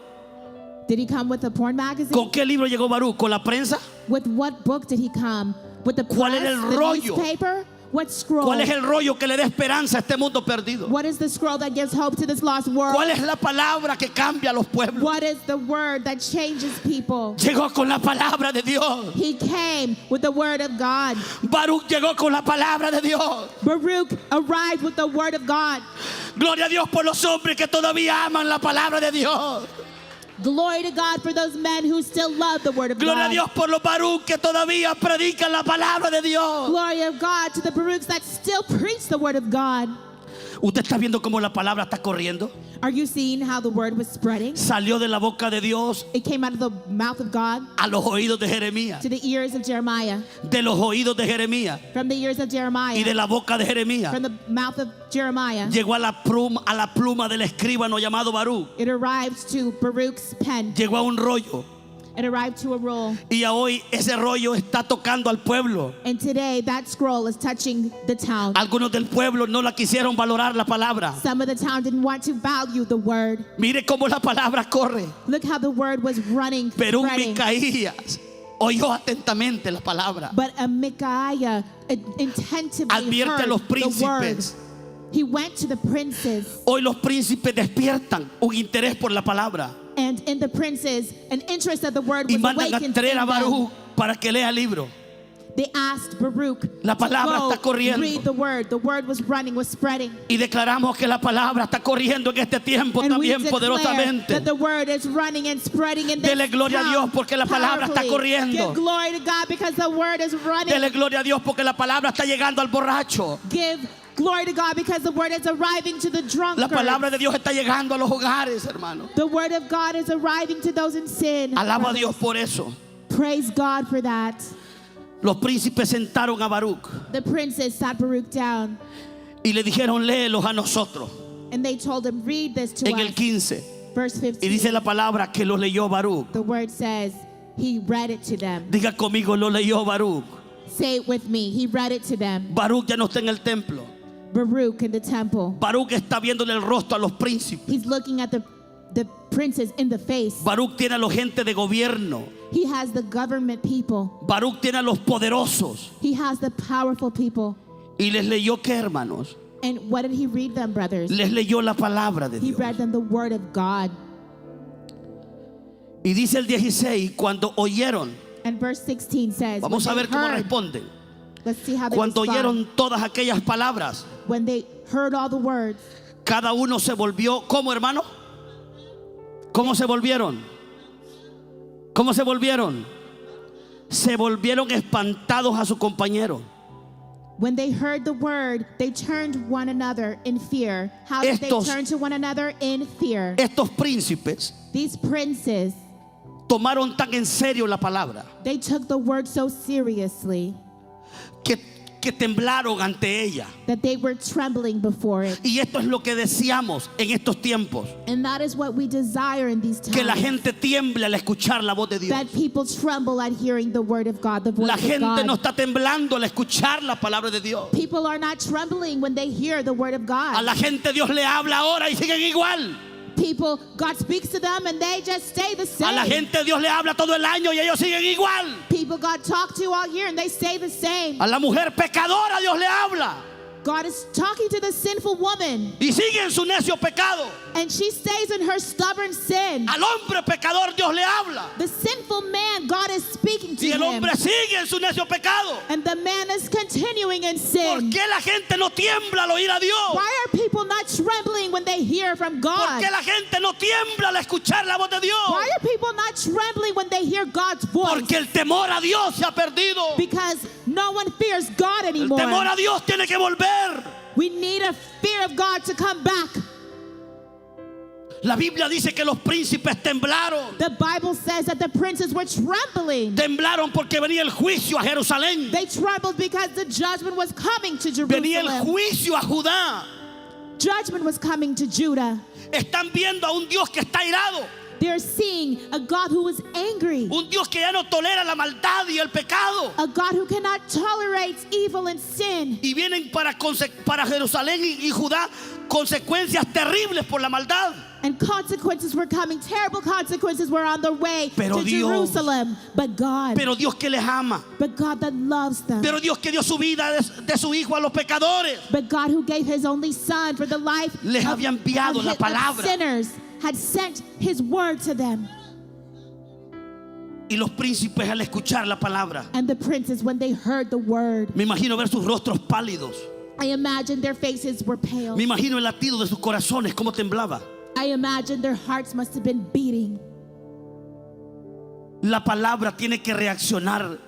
Did he come with a porn magazine? ¿Con qué libro llegó Baruch? ¿Con la prensa? With what book did he come? With the ¿Cuál press, era el the rollo? newspaper? What scroll? ¿Cuál es el rollo que le da esperanza a este mundo perdido? What is the scroll that gives hope to this lost world? ¿Cuál es la palabra que cambia a los pueblos? What is the word that changes people? Llegó con la palabra de Dios. He came with the word of God. Baruch llegó con la palabra de Dios. Baruch arrived with the word of God. Gloria a Dios por los hombres que todavía aman la palabra de Dios. Glory to God for those men who still love the word of Gloria a God. Dios por los Baruch que todavía predican la palabra de Dios. Glory of God to the Baruchs that still preach the word of God. ¿Usted está viendo cómo la palabra está corriendo? Are you seeing how the word was spreading? Salió de la boca de Dios It came out of the mouth of God a los oídos de Jeremías, to the ears of Jeremiah, de los oídos de Jeremías from the ears of y de Jeremiah, la boca de Jeremías. from the mouth of Jeremiah. Llegó a la pluma del escribano llamado Baruch. It arrived to Baruch's pen. Llegó a un rollo It arrived to a roll. y a hoy ese rollo está tocando al pueblo. And today that scroll is touching the town. Algunos del pueblo no la quisieron valorar la palabra. Some of the town didn't want to value the word. Mire cómo la palabra corre. Look how the word was running, Pero un spreading. Micaías oyó atentamente la palabra. But a Micaiah intentively Advierte a heard los the word. príncipes. He went to the princes, Hoy los príncipes despiertan un interés por la palabra and in the princes, an interest of the word y was mandan a awakened traer in a them. Baruch para que lea el libro. They asked Baruch La palabra to está corriendo. go read the word. The word was running, was spreading. Y declaramos que la palabra está corriendo en este tiempo And we también declare poderosamente. that the word is running and spreading in this Dele gloria a town Dios porque la palabra está powerfully. corriendo. Give glory to God because the word is running. Dele gloria a Dios porque la palabra está llegando al borracho. Give glory to God because the word is arriving to the La drunkard. palabra de Dios está llegando a los hogares, hermano. The word of God is arriving to those in sin. Alaba a brothers. Dios por eso. Praise God for that. Los príncipes sentaron a Baruch The princes sat Baruch down y le dijeron, léelos a nosotros. and they told him, read this to En el us. 15. Verse Y 15. dice la palabra que lo leyó Baruch. The word says he read it to them. Diga conmigo, lo leyó Baruch. Say it with me. He read it to them. Baruch ya no está en el templo. Baruch in the temple. Baruch está viéndole el rostro a los príncipes. He's looking at the princes in the face. Baruch tiene a los gente de gobierno. He has the government people. Baruch tiene a los poderosos. He has the powerful people. Y les leyó qué, hermanos. And what did he read them, brothers? Les leyó la palabra de He Dios. read them the word of God. Y dice el 16, cuando oyeron, And verse 16 says, vamos a when ver they cómo heard, responden. let's see how they Cuando respond. oyeron todas aquellas palabras, When they heard all the words, cada uno se volvió, ¿cómo, hermano? ¿Cómo se volvieron? ¿Cómo se volvieron? Se volvieron espantados a su compañero. when they heard the word, they turned one another in fear. How did they Estos- turn to one another? In fear. Estos príncipes These princes, tomaron tan en serio la palabra they took the word so seriously que temblaron ante ella. that they were trembling before it. Y esto es lo que deseamos en estos tiempos, And that is what we desire in these que la times. gente tiemble al escuchar la voz de Dios. That people tremble at hearing the word of God, the voice La of gente God. no está temblando al escuchar la palabra de Dios. People are not trembling when they hear the word of A God. la gente Dios le habla ahora y siguen igual. People, God speaks to them and they just stay the A la same. gente Dios le habla todo el año y ellos siguen igual. People God talk to all year and they stay the same. A la mujer pecadora Dios le habla God is talking to the sinful woman y sigue en su necio pecado. and she stays in her stubborn sin. Al hombre pecador Dios le habla The sinful man, God is speaking to y el him. hombre sigue en su necio pecado. And the man is continuing in ¿Por sin. qué la gente no tiembla al oír a Dios? Why are people not trembling when they hear from ¿Por God? qué la gente no tiembla al escuchar la voz de Dios? Why are people not trembling when they hear God's voice? Porque el temor a Dios se ha perdido. Because no one fears God El anymore. temor a Dios tiene que volver. We need a fear of God to come back. La Biblia dice que los príncipes temblaron. The Bible says that the princes were trembling. Temblaron porque venía el juicio a Jerusalén. They trembled because the judgment was coming to Venía el Jerusalem. juicio a Judá. Judgment was coming to Judah. Están viendo a un Dios que está irado. They're seeing a God who is angry, un Dios que ya no tolera la maldad y el pecado. a God who cannot tolerate evil and sin. Y vienen para Jerusalén y Judá consecuencias terribles por la maldad. And consequences were coming. Terrible consequences were on their way Pero to Dios- Jerusalem. But God Que les ama. that loves them. Pero Dios que dio su vida de su hijo a los pecadores. But God who gave his only son for the life Les había enviado la of palabra. sinners had sent his word to them. Y los príncipes al escuchar la palabra, And the princes, when they heard the word, me imagino ver sus rostros pálidos. I imagine their faces were pale. Me imagino el latido de sus corazones, cómo temblaba. I imagine their hearts must have been beating. La palabra tiene que reaccionar.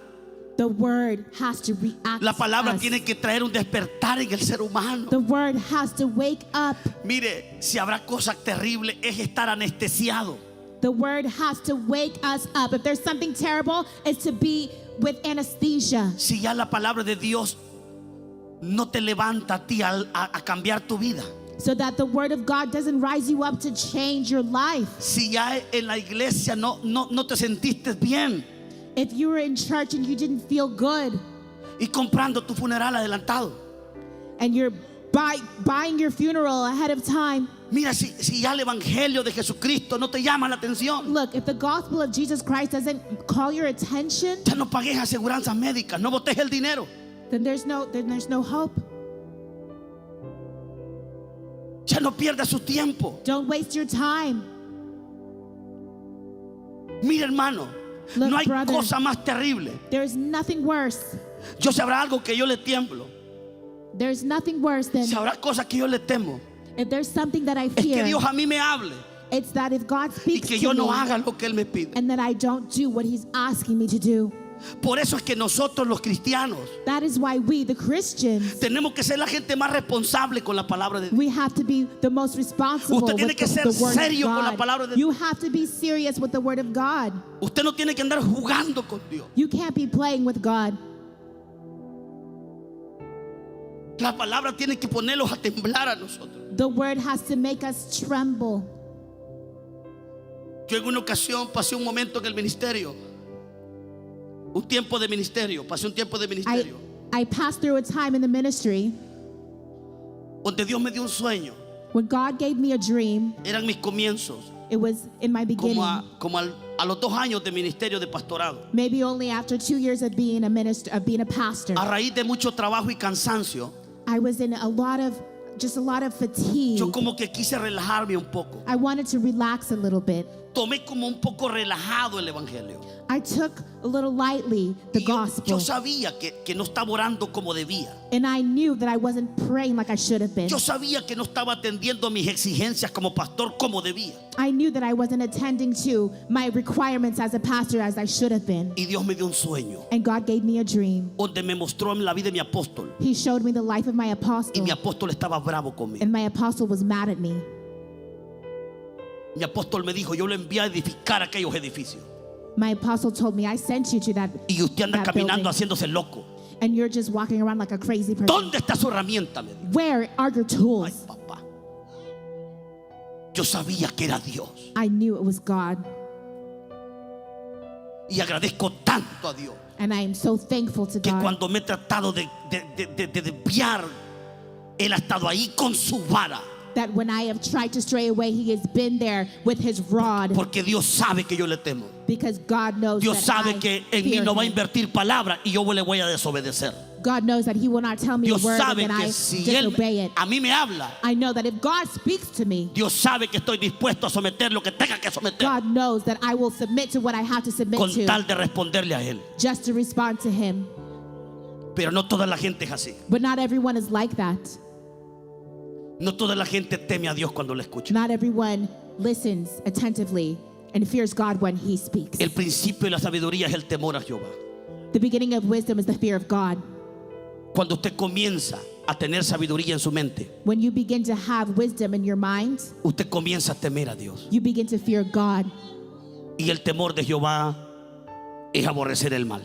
The word has to react La to palabra us. tiene que traer un despertar en el ser humano. The word has to wake up. Mire, si habrá cosa terrible es estar anestesiado. The word has to wake us up. If there's something terrible, it's to be with anesthesia. Si ya la palabra de Dios no te levanta a ti a cambiar tu vida. So that the word of God doesn't rise you up to change your life. Si ya en la iglesia no te sentiste bien If you were in church and you didn't feel good y comprando tu funeral adelantado. and you're buying your funeral ahead of time. Mira, si ya el evangelio de Jesucristo no te llama la atención, Look, if the gospel of Jesus Christ doesn't call your attention, ya no pagues aseguranzas médicas, no botes el dinero. then there's no hope. Ya no pierdas su tiempo. Don't waste your time. Mira, hermano, Look, no hay brother. cosa más terrible. There's nothing worse. Yo si habrá algo que yo le tiemblo, There's nothing worse than si habrá cosas que yo le temo, if there's something that I es que fear. Dios a mí me hable It's that if God y speaks que to yo no me haga lo que Él me pide. and that I don't do what He's asking me to do. Por eso es que nosotros los cristianos That is why we, the Christians, tenemos que ser la gente más responsable con la palabra de Dios. we have to be the most responsible Usted tiene with que ser the word serio con la of palabra de God. You have to be serious with the word of God. Usted no tiene que andar jugando con Dios. You can't be playing with God. La palabra tiene que ponerlos a temblar a nosotros. The word has to make us tremble. Yo en una ocasión pasé un momento en el ministerio, un tiempo de ministerio, pasé un tiempo de ministerio, I passed through a time in the ministry donde Dios me dio un sueño. when God gave me a dream. Eran mis comienzos, It was in my beginning. a los 2 años de ministerio de pastorado. Maybe only after 2 years of being a minister, of being a pastor. A raíz de mucho trabajo y cansancio, I was in a lot of fatigue. yo como que quise relajarme un poco. I wanted to relax a little bit. Tomé como un poco relajado el evangelio. I took a little lightly the Y yo gospel. sabía que no estaba orando como debía. And I knew that I wasn't praying like I should have been. Yo sabía que no estaba atendiendo mis exigencias como pastor como debía. I knew that I wasn't attending to my requirements as a pastor as I should have been. Y Dios me dio un sueño And God gave me a dream. donde me mostró en la vida de mi apóstol. He showed me the life of my Y apostle. mi apóstol estaba bravo conmigo. And my apostle was mad at me. Mi apóstol me dijo, yo lo envié a edificar aquellos edificios. My apostle told me, I sent you to that, Y usted anda that caminando building, haciéndose loco. and you're just walking around like a crazy person. ¿Dónde está su herramienta? Me dijo. Where are your Ay, tools? papá. Yo sabía que era Dios. I knew it was God. Y agradezco tanto a Dios And I am so thankful to que God cuando me he tratado de desviar, Él ha estado ahí con su vara. that when I have tried to stray away, He has been there with His rod, Porque Dios sabe que yo le temo. because God knows Dios that sabe I que en mí fear no va a Him. invertir palabra y yo le voy a desobedecer. God knows that He will not tell me Dios a word sabe and que I si Él disobey it. a mí me habla, I know that if God speaks to me, Dios sabe que estoy dispuesto a someter lo que tenga que someter God knows that I will submit to what I have to submit con to, tal de responderle a Él. just to respond to Him. Pero no toda la gente es así. But not everyone is like that. No toda la gente teme a Dios cuando le escucha. Not everyone listens attentively and fears God when He speaks. El principio de la sabiduría es el temor a Jehová. The beginning of wisdom is the fear of God. Cuando usted comienza a tener sabiduría en su mente, When you begin to have wisdom in your mind, usted comienza a temer a Dios. you begin to fear God. Y el temor de Jehová es aborrecer el mal.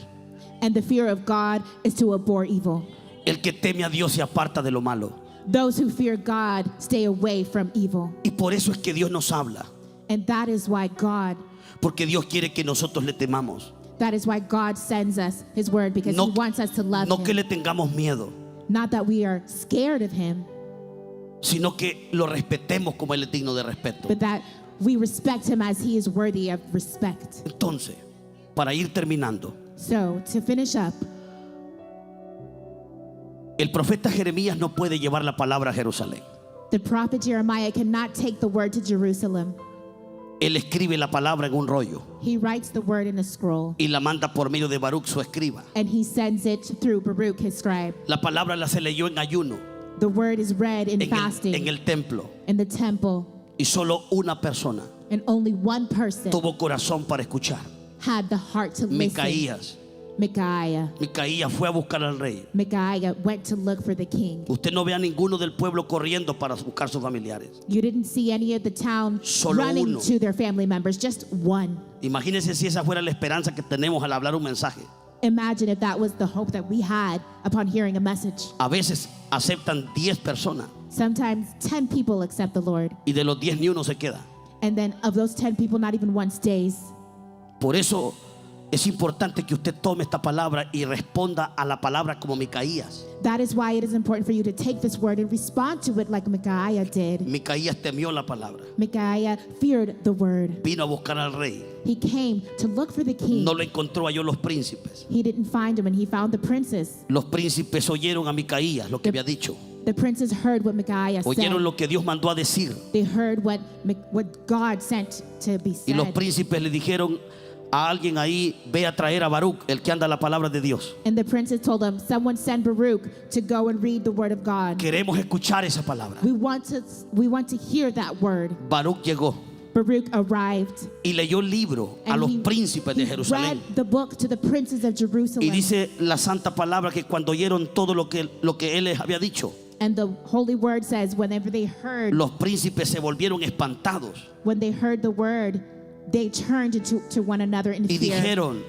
And the fear of God is to abhor evil. El que teme a Dios se aparta de lo malo. Those who fear God stay away from evil. Y por eso es que Dios nos habla. And that is why God le temamos. That is why God sends us His word, because He wants us to love No que Him. le tengamos miedo, Not that we are scared of Him, sino que lo respetemos como Él es digno de respeto. but that we respect Him as He is worthy of respect. Entonces, para ir terminando, So, to finish up, el profeta Jeremías no puede llevar la palabra a Jerusalén. the prophet Jeremiah cannot take the word to Jerusalem. Él escribe la palabra en un rollo He writes the word in a scroll, y la manda por medio de Baruch, su escriba. and he sends it through Baruch, his scribe. La palabra se leyó en ayuno The word is read in en fasting el templo, in the temple, y solo una persona and only one person tuvo corazón para escuchar. had the heart to listen. Micaías Micaiah. fue a buscar al rey. Micaiah went to look for the king. Usted no ve a ninguno del pueblo corriendo para buscar sus familiares. You didn't see any of the town Solo running uno. to their family members, just one. Imagínense si esa fuera la esperanza que tenemos al hablar un mensaje. Imagine if that was the hope that we had upon hearing a message. A veces aceptan 10 personas Sometimes 10 people accept the Lord, y de los 10 ni uno se queda. and then of those 10 people, not even one stays. Por eso es importante que usted tome esta palabra y responda a la palabra como Micaías. That is why it is important for you to take this word and respond to it like Micaiah did. Micaías temió la palabra. Micaiah feared the word. Vino a buscar al rey. He came to look for the king. No lo encontró, halló los príncipes. He didn't find him, and he found the princes. Los príncipes oyeron a Micaías lo que había dicho. The princes heard what Micaiah said. Oyeron lo que Dios mandó a decir. They heard what God sent to be Y los said. príncipes le dijeron a alguien ahí: ve a traer a Baruch, el que anda la palabra de Dios. And the princes told him, someone send Baruch to go and read the word of God. Queremos escuchar esa palabra. We want to hear that word. Baruch llegó Baruch arrived. y leyó el libro a And los he príncipes de read Jerusalén. the book to the princes of Jerusalem. Y dice la santa palabra que cuando oyeron todo lo que él les había dicho, And the holy word says, whenever they heard los príncipes se volvieron espantados the word, they turned to one another in y fear. dijeron: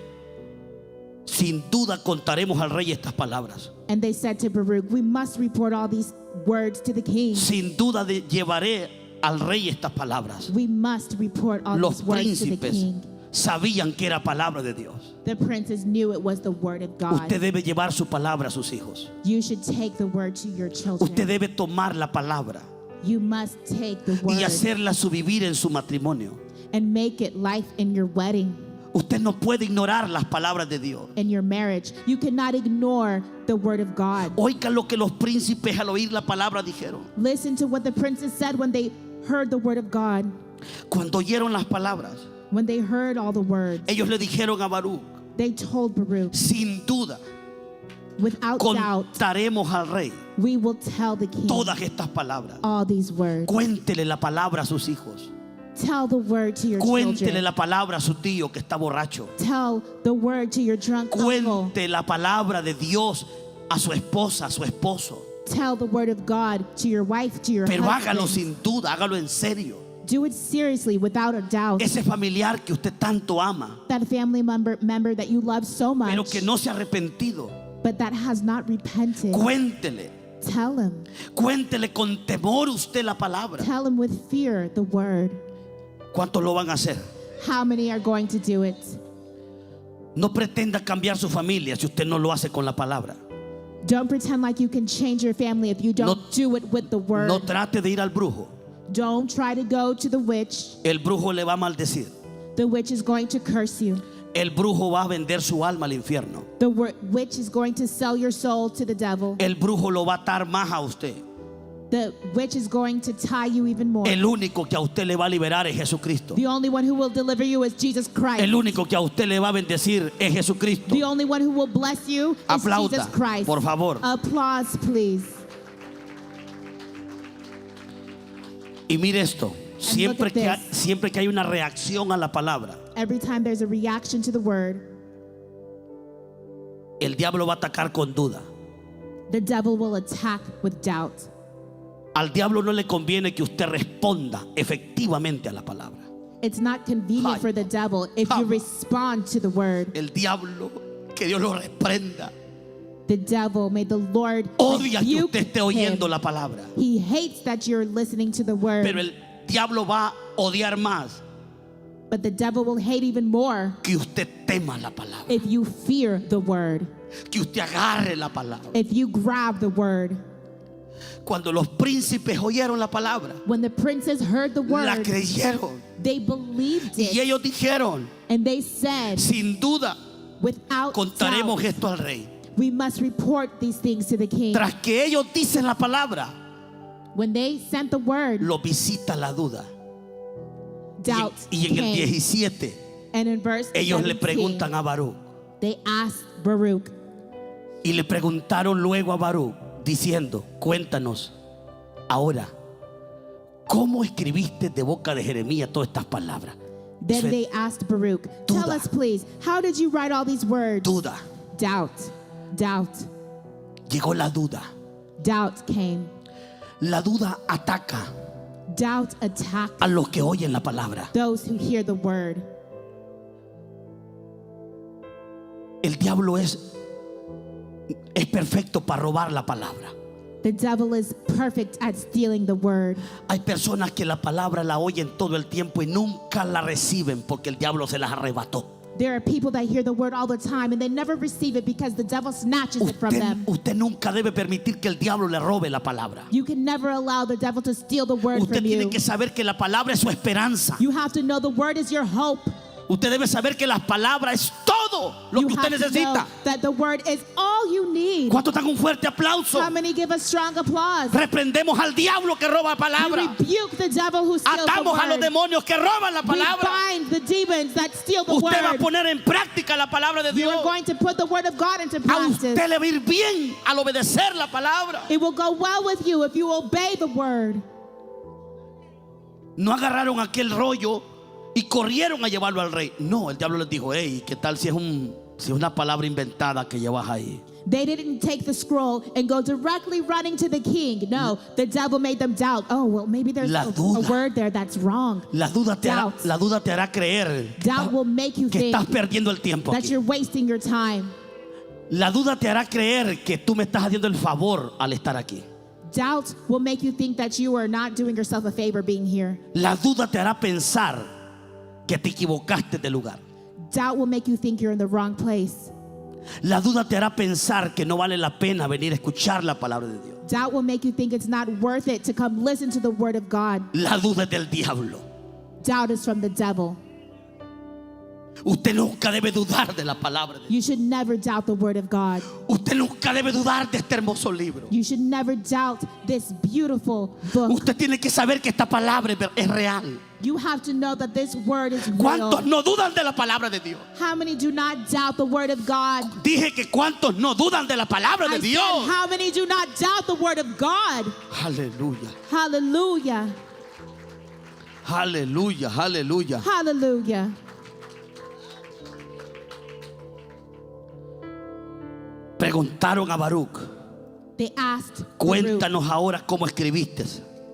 sin duda contaremos al rey estas palabras. And they said to Baruch, we must report all these words to the king. Sin duda llevaré al rey estas palabras. We must report all Los these words to the príncipes king. sabían que era palabra de Dios. The princes knew it was the word of God. Usted debe llevar su palabra a sus hijos. You should take the word to your children. Usted debe tomar la palabra You must take the word y hacerla su vivir en su matrimonio. and make it life in your wedding, Usted no puede ignorar las palabras de Dios. in your marriage. You cannot ignore the word of God. Oiga lo que los príncipes al oír la palabra dijeron. Listen to what the princes said when they heard the word of God. Cuando oyeron las palabras, When they heard all the words, ellos le dijeron a Baruch: they told Baruch, sin duda without doubt, contaremos al rey we will tell the king todas estas palabras. all these words. Cuéntele la palabra a sus hijos. Tell the word to your Cuéntele children. la palabra a su tío que está borracho. Tell the word to your drunk uncle. Cuente la palabra de Dios a su esposa, a su esposo. Tell the word of God to your wife, to your Pero hágalo husband. sin duda, hágalo en serio. Do it seriously, without a doubt. Ese familiar que usted tanto ama, That family member that you love so much, pero que no se ha arrepentido, but that has not repented. cuéntele. Tell him. Cuéntele con temor usted la palabra. Tell him with fear the word. ¿Cuántos lo van a hacer? How many are going to do it? No pretenda cambiar su familia si usted no lo hace con la palabra. Don't pretend like you can change your family if you don't No- do it with the word. No trate de ir al brujo. Don't try to go to the witch. El brujo le va a maldecir. The witch is going to curse you. El brujo va a vender su alma al infierno. The witch is going to sell your soul to the devil. El brujo lo va a atar más a usted. The witch is going to tie you even more. El único que a usted le va a liberar es Jesucristo. The only one who will deliver you is Jesus Christ. El único que a usted le va a bendecir es Jesucristo. The only one who will bless you is Aplauda, Jesus Christ. por favor. Applause, please. Y mire esto, siempre look at siempre que hay una reacción a la palabra, Every time there's a reaction to the word, el diablo va a atacar con duda. the devil will attack with doubt. Al diablo no le conviene que usted responda efectivamente a la palabra. It's not convenient Ay. for the devil if you Ay. respond to the word. El diablo, que Dios lo reprenda, The devil, may the Lord odia que rebuke usted esté oyendo him. la palabra. He hates that you're listening to the word. Pero el diablo va a odiar más But the devil will hate even more que usted tema la palabra, if you fear the word, que usted agarre la palabra. if you grab the word. Cuando los príncipes oyeron la palabra, When the princes heard the la word, creyeron they believed y it, ellos dijeron, and they said, sin duda without contaremos doubt, esto al rey. we must report these things to the king. Tras que ellos dicen la palabra, When they sent the word, lo visita la duda. doubt Y en el came. 17 And in verse ellos le 17, preguntan a Baruch they asked Baruch, y le preguntaron luego a Baruch diciendo, cuéntanos ahora, ¿cómo escribiste de boca de Jeremías todas estas palabras? then Eso es they asked Baruch, tell duda. us please, how did you write all these words? duda. Doubt, doubt, Llegó la duda. doubt came. La duda ataca Doubt attacked a los que oyen la palabra. those who hear the word. El diablo es perfecto para robar la palabra. The devil is perfect at stealing the word. Hay personas que la palabra la oyen todo el tiempo y nunca la reciben porque el diablo se las arrebató. There are people that hear the word all the time and they never receive it because the devil snatches it from them. Usted nunca debe permitir que el diablo le robe la palabra. You can never allow the devil to steal the word Usted from tiene you. que saber que la palabra es su esperanza. You have to know the word is your hope. Usted debe saber que la palabra es todo lo You que usted have to know necesita. that the word is all you need. ¿Cuántos dan un fuerte aplauso? How many give a strong applause? Reprendemos al diablo que roba la We palabra. rebuke the devil who steals the Atamos a los word. demonios que roban la We palabra. bind the demons that steal the Usted va a word. poner en práctica la palabra de You Dios. are going to put the word of God into A practice. usted le va a ir bien al obedecer la palabra. It will go well with you if you obey the word. No agarraron aquel rollo y corrieron a llevarlo al rey. No, el diablo les dijo, hey, ¿qué tal si es una palabra inventada que llevas ahí? They didn't take the scroll and go directly running to the king. No, the devil made them doubt. Oh, well, maybe there's La a duda. word there that's wrong. La duda te hará creer Doubt will make you que think estás perdiendo el tiempo that aquí. you're wasting your time. La duda te hará creer que tú me estás haciendo el favor al estar aquí. Doubt will make you think that you are not doing yourself a favor being here. La duda te hará pensar que te equivocaste de lugar. Doubt will make you think you're in the wrong place. La duda te hará pensar que no vale la pena venir a escuchar la palabra de Dios. Doubt will make you think it's not worth it to come listen to the word of God. La duda es del diablo. Doubt is from the devil. Usted nunca debe dudar de la palabra de Dios. You should never doubt the word of God. Usted nunca debe dudar de este hermoso libro. You should never doubt this beautiful book. Usted tiene que saber que esta palabra es real. You have to know that this word is ¿Cuántos real. no dudan de la palabra de Dios? How many do not doubt the word of God? Dije que cuántos no dudan de la palabra de I said, Dios. how many do not doubt the word of God? Aleluya, Hallelujah. aleluya, aleluya. Hallelujah. Preguntaron a Baruch, They asked Baruch, cuéntanos ahora cómo escribiste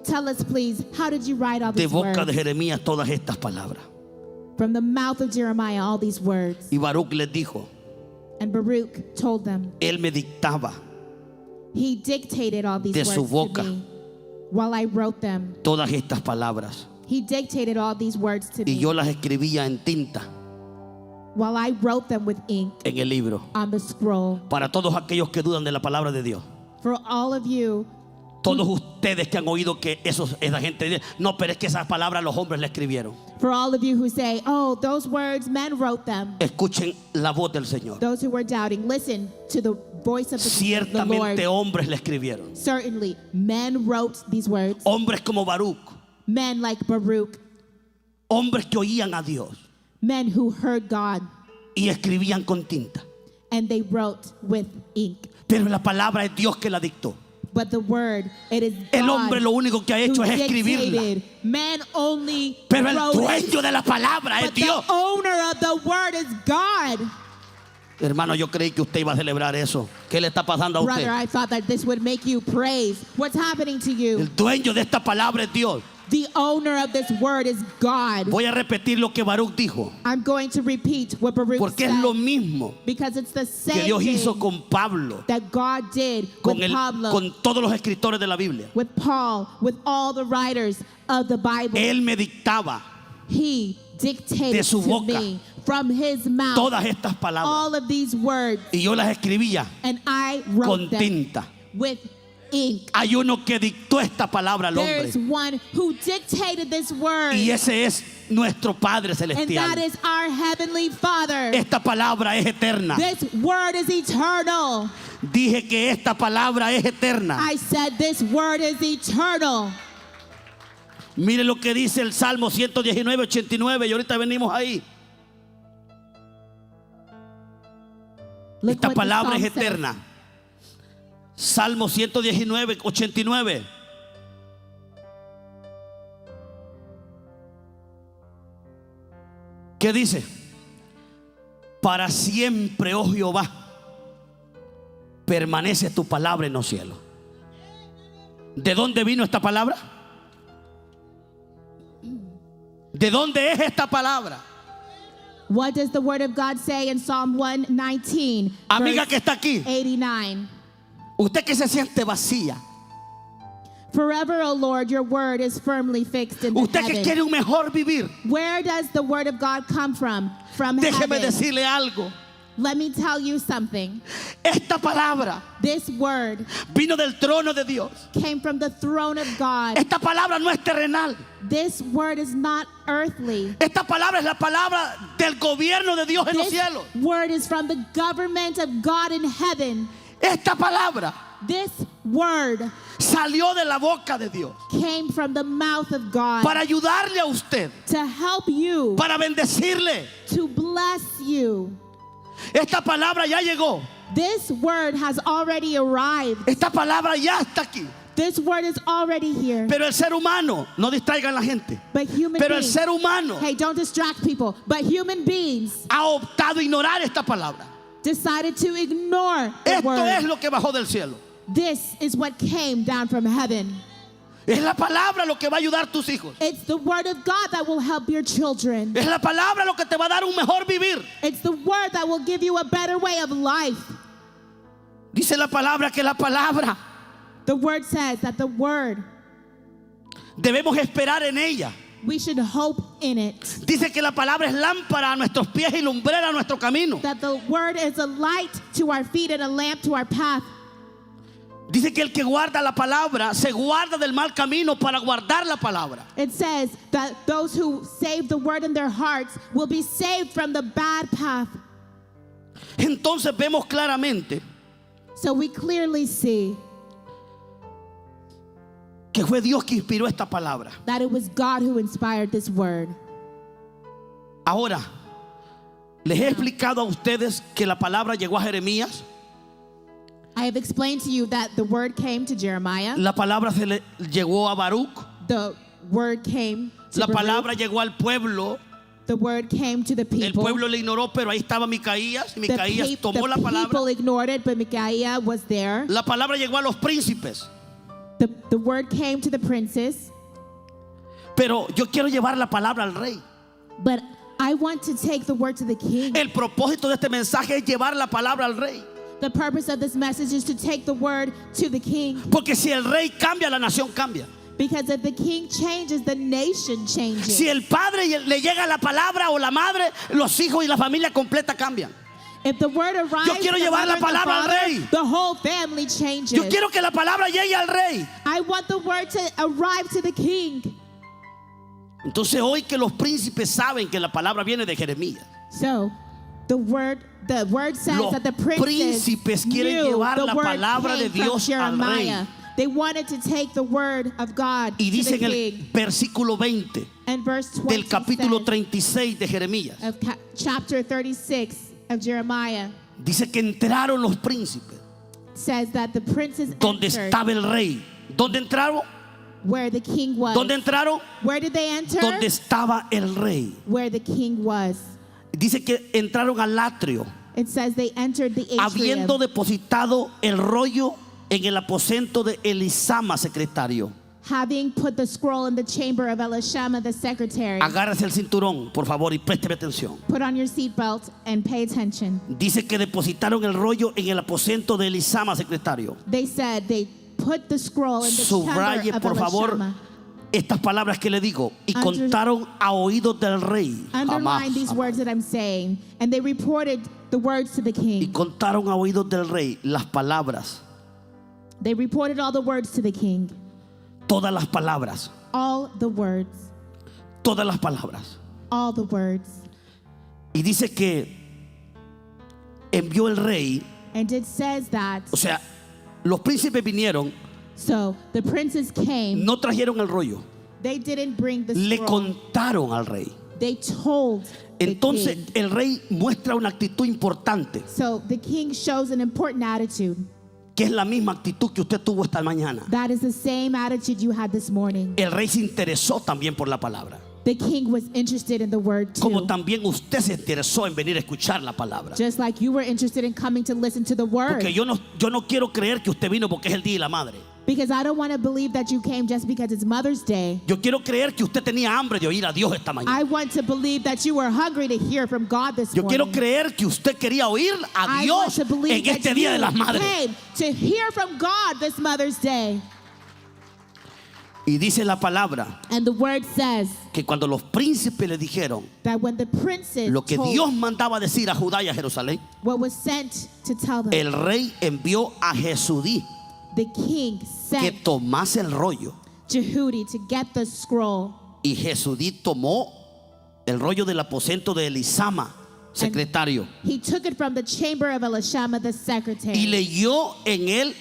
tell us please, how did you write all de these boca de words? Jeremías todas estas palabras. From the mouth of Jeremiah, all these words. Y Baruch les dijo, And Baruch told them, él me dictaba he dictated all these de su words boca to me while I wrote them. todas estas palabras He dictated all these words to y me yo las escribía en tinta while I wrote them with ink en el libro. on the scroll. Para todos aquellos que dudan de la palabra de Dios. For all of you, Todos ustedes que han oído que esa gente dice, no, pero es que esas palabras los hombres le escribieron. for all of you who say, oh, those words, men wrote them. Escuchen la voz del Señor. Those who were doubting, listen to the voice of the Ciertamente Lord. hombres le escribieron. Certainly, men wrote these words. Hombres como Baruch. Men like Baruch, Hombres que oían a Dios men who heard God, y escribían con tinta. and they wrote with ink. Pero la palabra es Dios que la dictó. But the word, it is El God hombre lo único que ha hecho who es escribirla. dictated. Man only Pero el wrote it. dueño de la palabra es But Dios. the owner of the word is God. Hermano, yo creí que usted iba a celebrar eso. ¿Qué le está pasando a Brother, usted? I thought that this would make you praise. What's happening to you? El dueño de esta palabra es Dios. The owner of this word is God. Voy a repetir lo que Baruch dijo. I'm going to repeat what Baruch Porque es said lo mismo because it's the que same Dios hizo thing con Pablo, that God did con, with Pablo, con todos los escritores de la Biblia. with Paul, with all the writers of the Bible. Él me dictaba He dictated de su to boca me from his mouth todas estas palabras. all of these words, Y yo las escribía and I wrote con them tinta. with ink. Hay uno que dictó esta palabra al There's hombre. one who dictated this word, Y ese es nuestro Padre and that Celestial. is our Heavenly Father. Esta palabra es eterna. This word is eternal. Dije que esta palabra es eterna. I said this word is eternal. Mire lo que dice el Salmo 119, 89. Y ahorita venimos ahí. Look Esta what the palabra psalm es says. eterna. Salmo 119, 89. ¿Qué dice? Para siempre, oh Jehová, permanece tu palabra en los cielos. ¿De dónde vino esta palabra? ¿De dónde es esta palabra? What does the word of God say in Psalm 119, Amiga verse que está aquí, 89? usted que se siente vacía, Forever, O Lord, your word is firmly fixed in the usted que heavens. quiere un mejor vivir, Where does the word of God come from? From déjeme heaven. decirle algo. Let me tell you something. Esta palabra This word vino del trono de Dios. came from the throne of God. Esta palabra no es terrenal. This word is not earthly. Esta palabra es la palabra del gobierno de Dios en los This cielos. word is from the government of God in heaven. Esta palabra This word salió de la boca de Dios came from the mouth of God para ayudarle a usted, to help you, para bendecirle. to bless you. Esta palabra ya llegó. This word has already arrived. Esta palabra ya está aquí. This word is already here. Pero el ser humano, no distraigan a la gente, But human pero el beings, ser humano hey, don't distract people. But human beings ha optado a ignorar esta palabra. decided to ignore the Esto es word. lo que bajó del cielo. This is what came down from heaven. Es la palabra lo que va a ayudar a tus hijos. It's the word of God that will help your children. Es la palabra lo que te va a dar un mejor vivir. It's the word that will give you a better way of life. Dice la palabra que la palabra The word says that the word, debemos esperar en ella. we should hope in it. Dice que la palabra es lámpara a nuestros pies y lumbrera a nuestro camino. That the word is a light to our feet and a lamp to our path. Dice que el que guarda la palabra se guarda del mal camino para guardar la palabra. It says that those who save the word in their hearts will be saved from the bad path. Entonces vemos claramente So we clearly see que fue Dios que inspiró esta palabra. that it was God who inspired this word. Ahora, les he explicado a ustedes que la palabra llegó a Jeremías. I have explained to you that the word came to Jeremiah. La palabra se le llegó a Baruch. The word came to La Baruch. palabra llegó al pueblo. The word came to the El people. pueblo le ignoró, pero ahí estaba Micaías. Y The Micaías tomó la palabra. people ignored it, but Micaiah was there. La palabra llegó a los príncipes. The word came to the princes. Pero yo quiero llevar la palabra al rey. But I want to take the word to the king. El propósito de este mensaje es llevar la palabra al rey. The purpose of this message is to take the word to the king. Porque si el rey cambia, la nación cambia. Because if the king changes, the nation changes. Si el padre le llega la palabra o la madre, los hijos y la familia completa cambian. If the word arrives, Yo quiero the llevar mother la and the palabra al father, rey. the whole family changes. Yo quiero que la palabra llegue al rey. I want the word to arrive to the king. Entonces hoy que los príncipes saben que la palabra viene de Jeremías, So, the word says los that the príncipes princes quieren knew llevar the la word palabra de came from Dios al Jeremiah. rey. They wanted to take the word of God Y to dice the en el king. versículo 20 And verse 20 del capítulo says, 36 de Jeremías, of chapter 36 of Jeremiah dice que entraron los príncipes says that the princes donde entered estaba el rey. ¿Dónde entraron? where the king was. ¿Dónde entraron? Where did they enter? Donde estaba el rey. Where the king was. Dice que entraron al atrio, It says they entered the atrium, habiendo depositado el rollo en el aposento de Elisama, secretario. having put the scroll in the chamber of Elishama the secretary. Agárrese el cinturón, por favor, y présteme atención. Put on your seatbelt and pay attention. Dice que depositaron el rollo en el aposento de Elisama, secretario. They said they put the scroll in the Subraye, chamber of por favor, Elishama. estas palabras que le digo, y Under- contaron a oídos del rey. Underline these Jamás. words that I'm saying. And they reported the words to the Y king. contaron a oídos del rey las palabras, They reported all the words to the king. todas las palabras, All the words. todas las palabras. All the words. Y dice que envió el rey, And it says that, o sea, los príncipes vinieron, so the princes came. no trajeron el rollo, They didn't bring the le scroll. contaron al rey. They told the Entonces king. el rey muestra una actitud importante, So the king shows an important attitude. que es la misma actitud que usted tuvo esta mañana. That is the same attitude you had this morning. El rey se interesó también por la palabra, The king was interested in the word como too. también usted se interesó en venir a escuchar la palabra. Just like you were interested in coming to listen to the word. Porque yo no quiero creer que usted vino porque es el día de la madre. Because I don't want to believe that you came just because it's Mother's Day. Yo quiero creer que usted tenía hambre de oír a Dios esta mañana. I want to believe that you were hungry to hear from God this Yo quiero morning. creer que usted quería oír a I want Dios to believe en that este Día de las you Madres. came to hear from God this Mother's Day. Y dice la palabra And the word says que cuando los príncipes le dijeron that when the princes lo que told Dios mandaba decir a Judá y a Jerusalén, what was sent to tell them, el rey envió a Jesudí the king que sent tomase el rollo. Jehudi to get the scroll. Y Jesudí tomó el rollo del aposento de Elisama, secretario, He took it from the chamber of Elishama, the y secretary. leyó en él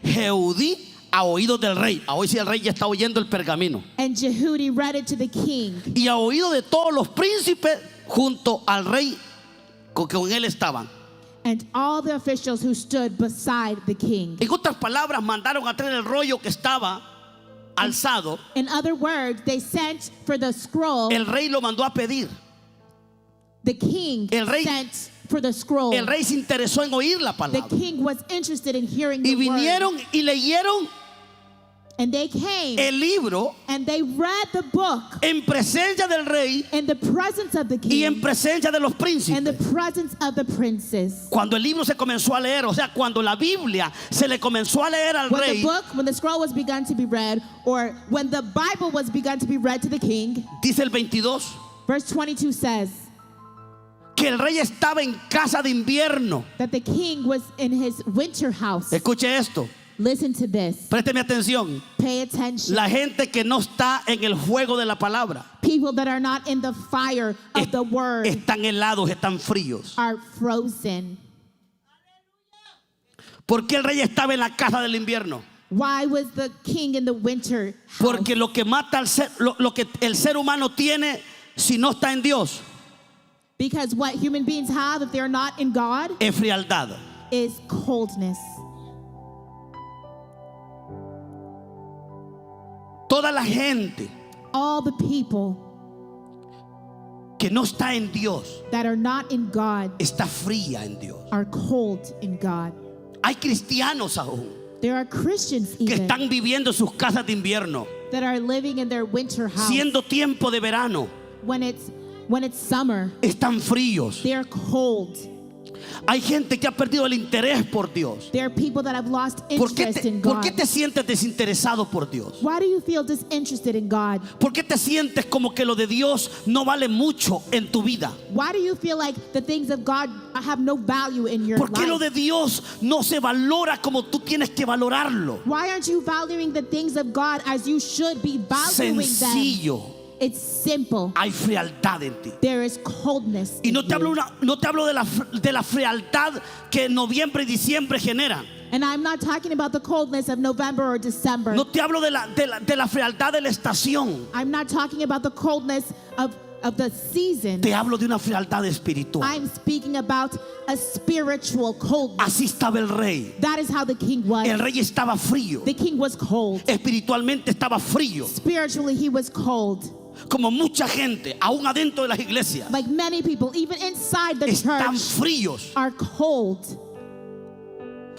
Jehudí a oídos del rey. A hoy sí el rey ya está oyendo el pergamino. And Jehudi read it to the king. Y a oído de todos los príncipes junto al rey que con él estaban. And all the officials who stood beside the king. En otras palabras, mandaron a traer el rollo que estaba alzado. In other words, they sent for the scroll. El rey lo mandó a pedir. The king El rey- sent for the scroll. El rey se interesó en oír la The palabra. king was interested in hearing Y the word. vinieron y leyeron And they came el libro and they read the book en presencia del rey in the presence of the y en king presencia de los and the príncipes. presence of the princes. Cuando el libro se comenzó a leer, o sea, cuando la Biblia se le comenzó a leer al When the rey, book, when the scroll was begun to be read, or when the Bible was begun to be read to the king, dice el 22, verse 22 says que el rey estaba en casa de invierno. that the king was in his winter house. Escuche esto, Listen to this. présteme atención. Pay attention. La gente que no está en el fuego de la palabra People that are not in the fire of the word están helados, están fríos. are frozen. ¿Por qué el rey estaba en la casa del invierno? Why was the king in the winter house? Porque lo que mata al ser, lo que el ser humano tiene si no está en Dios Because what human beings have if they're not in God es frialdad. is coldness. Toda la gente All the people que no está en Dios that are not in God está fría en Dios. are cold in God. Hay cristianos aún There are Christians que even están viviendo en sus casas de invierno, that are living in their winter house. siendo tiempo de verano, When it's summer, están fríos. they're cold. Hay gente que ha perdido el interés por Dios. There are people that have lost ¿Por qué interest te, in por God. qué te sientes desinteresado por Dios? Why do you feel disinterested in God? ¿Por qué te sientes como que lo de Dios no vale mucho en tu vida? Why do you feel like the things of God have no value in your ¿Por qué lo life? de Dios no se valora como tú tienes que valorarlo? Why aren't you valuing the things of God as you should be valuing them? Sencillo, It's simple. hay frialdad en ti. There is coldness. Y no in te hablo, you. no te hablo de la frialdad que noviembre y diciembre generan. And I'm not talking about the coldness of November or December. No te hablo de la frialdad de la estación. I'm not talking about the coldness of the season. Te hablo de una frialdad espiritual. I'm speaking about a spiritual coldness. Así estaba el rey. That is how the king was. El rey estaba frío. The king was cold. Espiritualmente estaba frío. Spiritually, he was cold. Como mucha gente, aún adentro de las iglesias, Like many people, even inside the están church, fríos. are cold.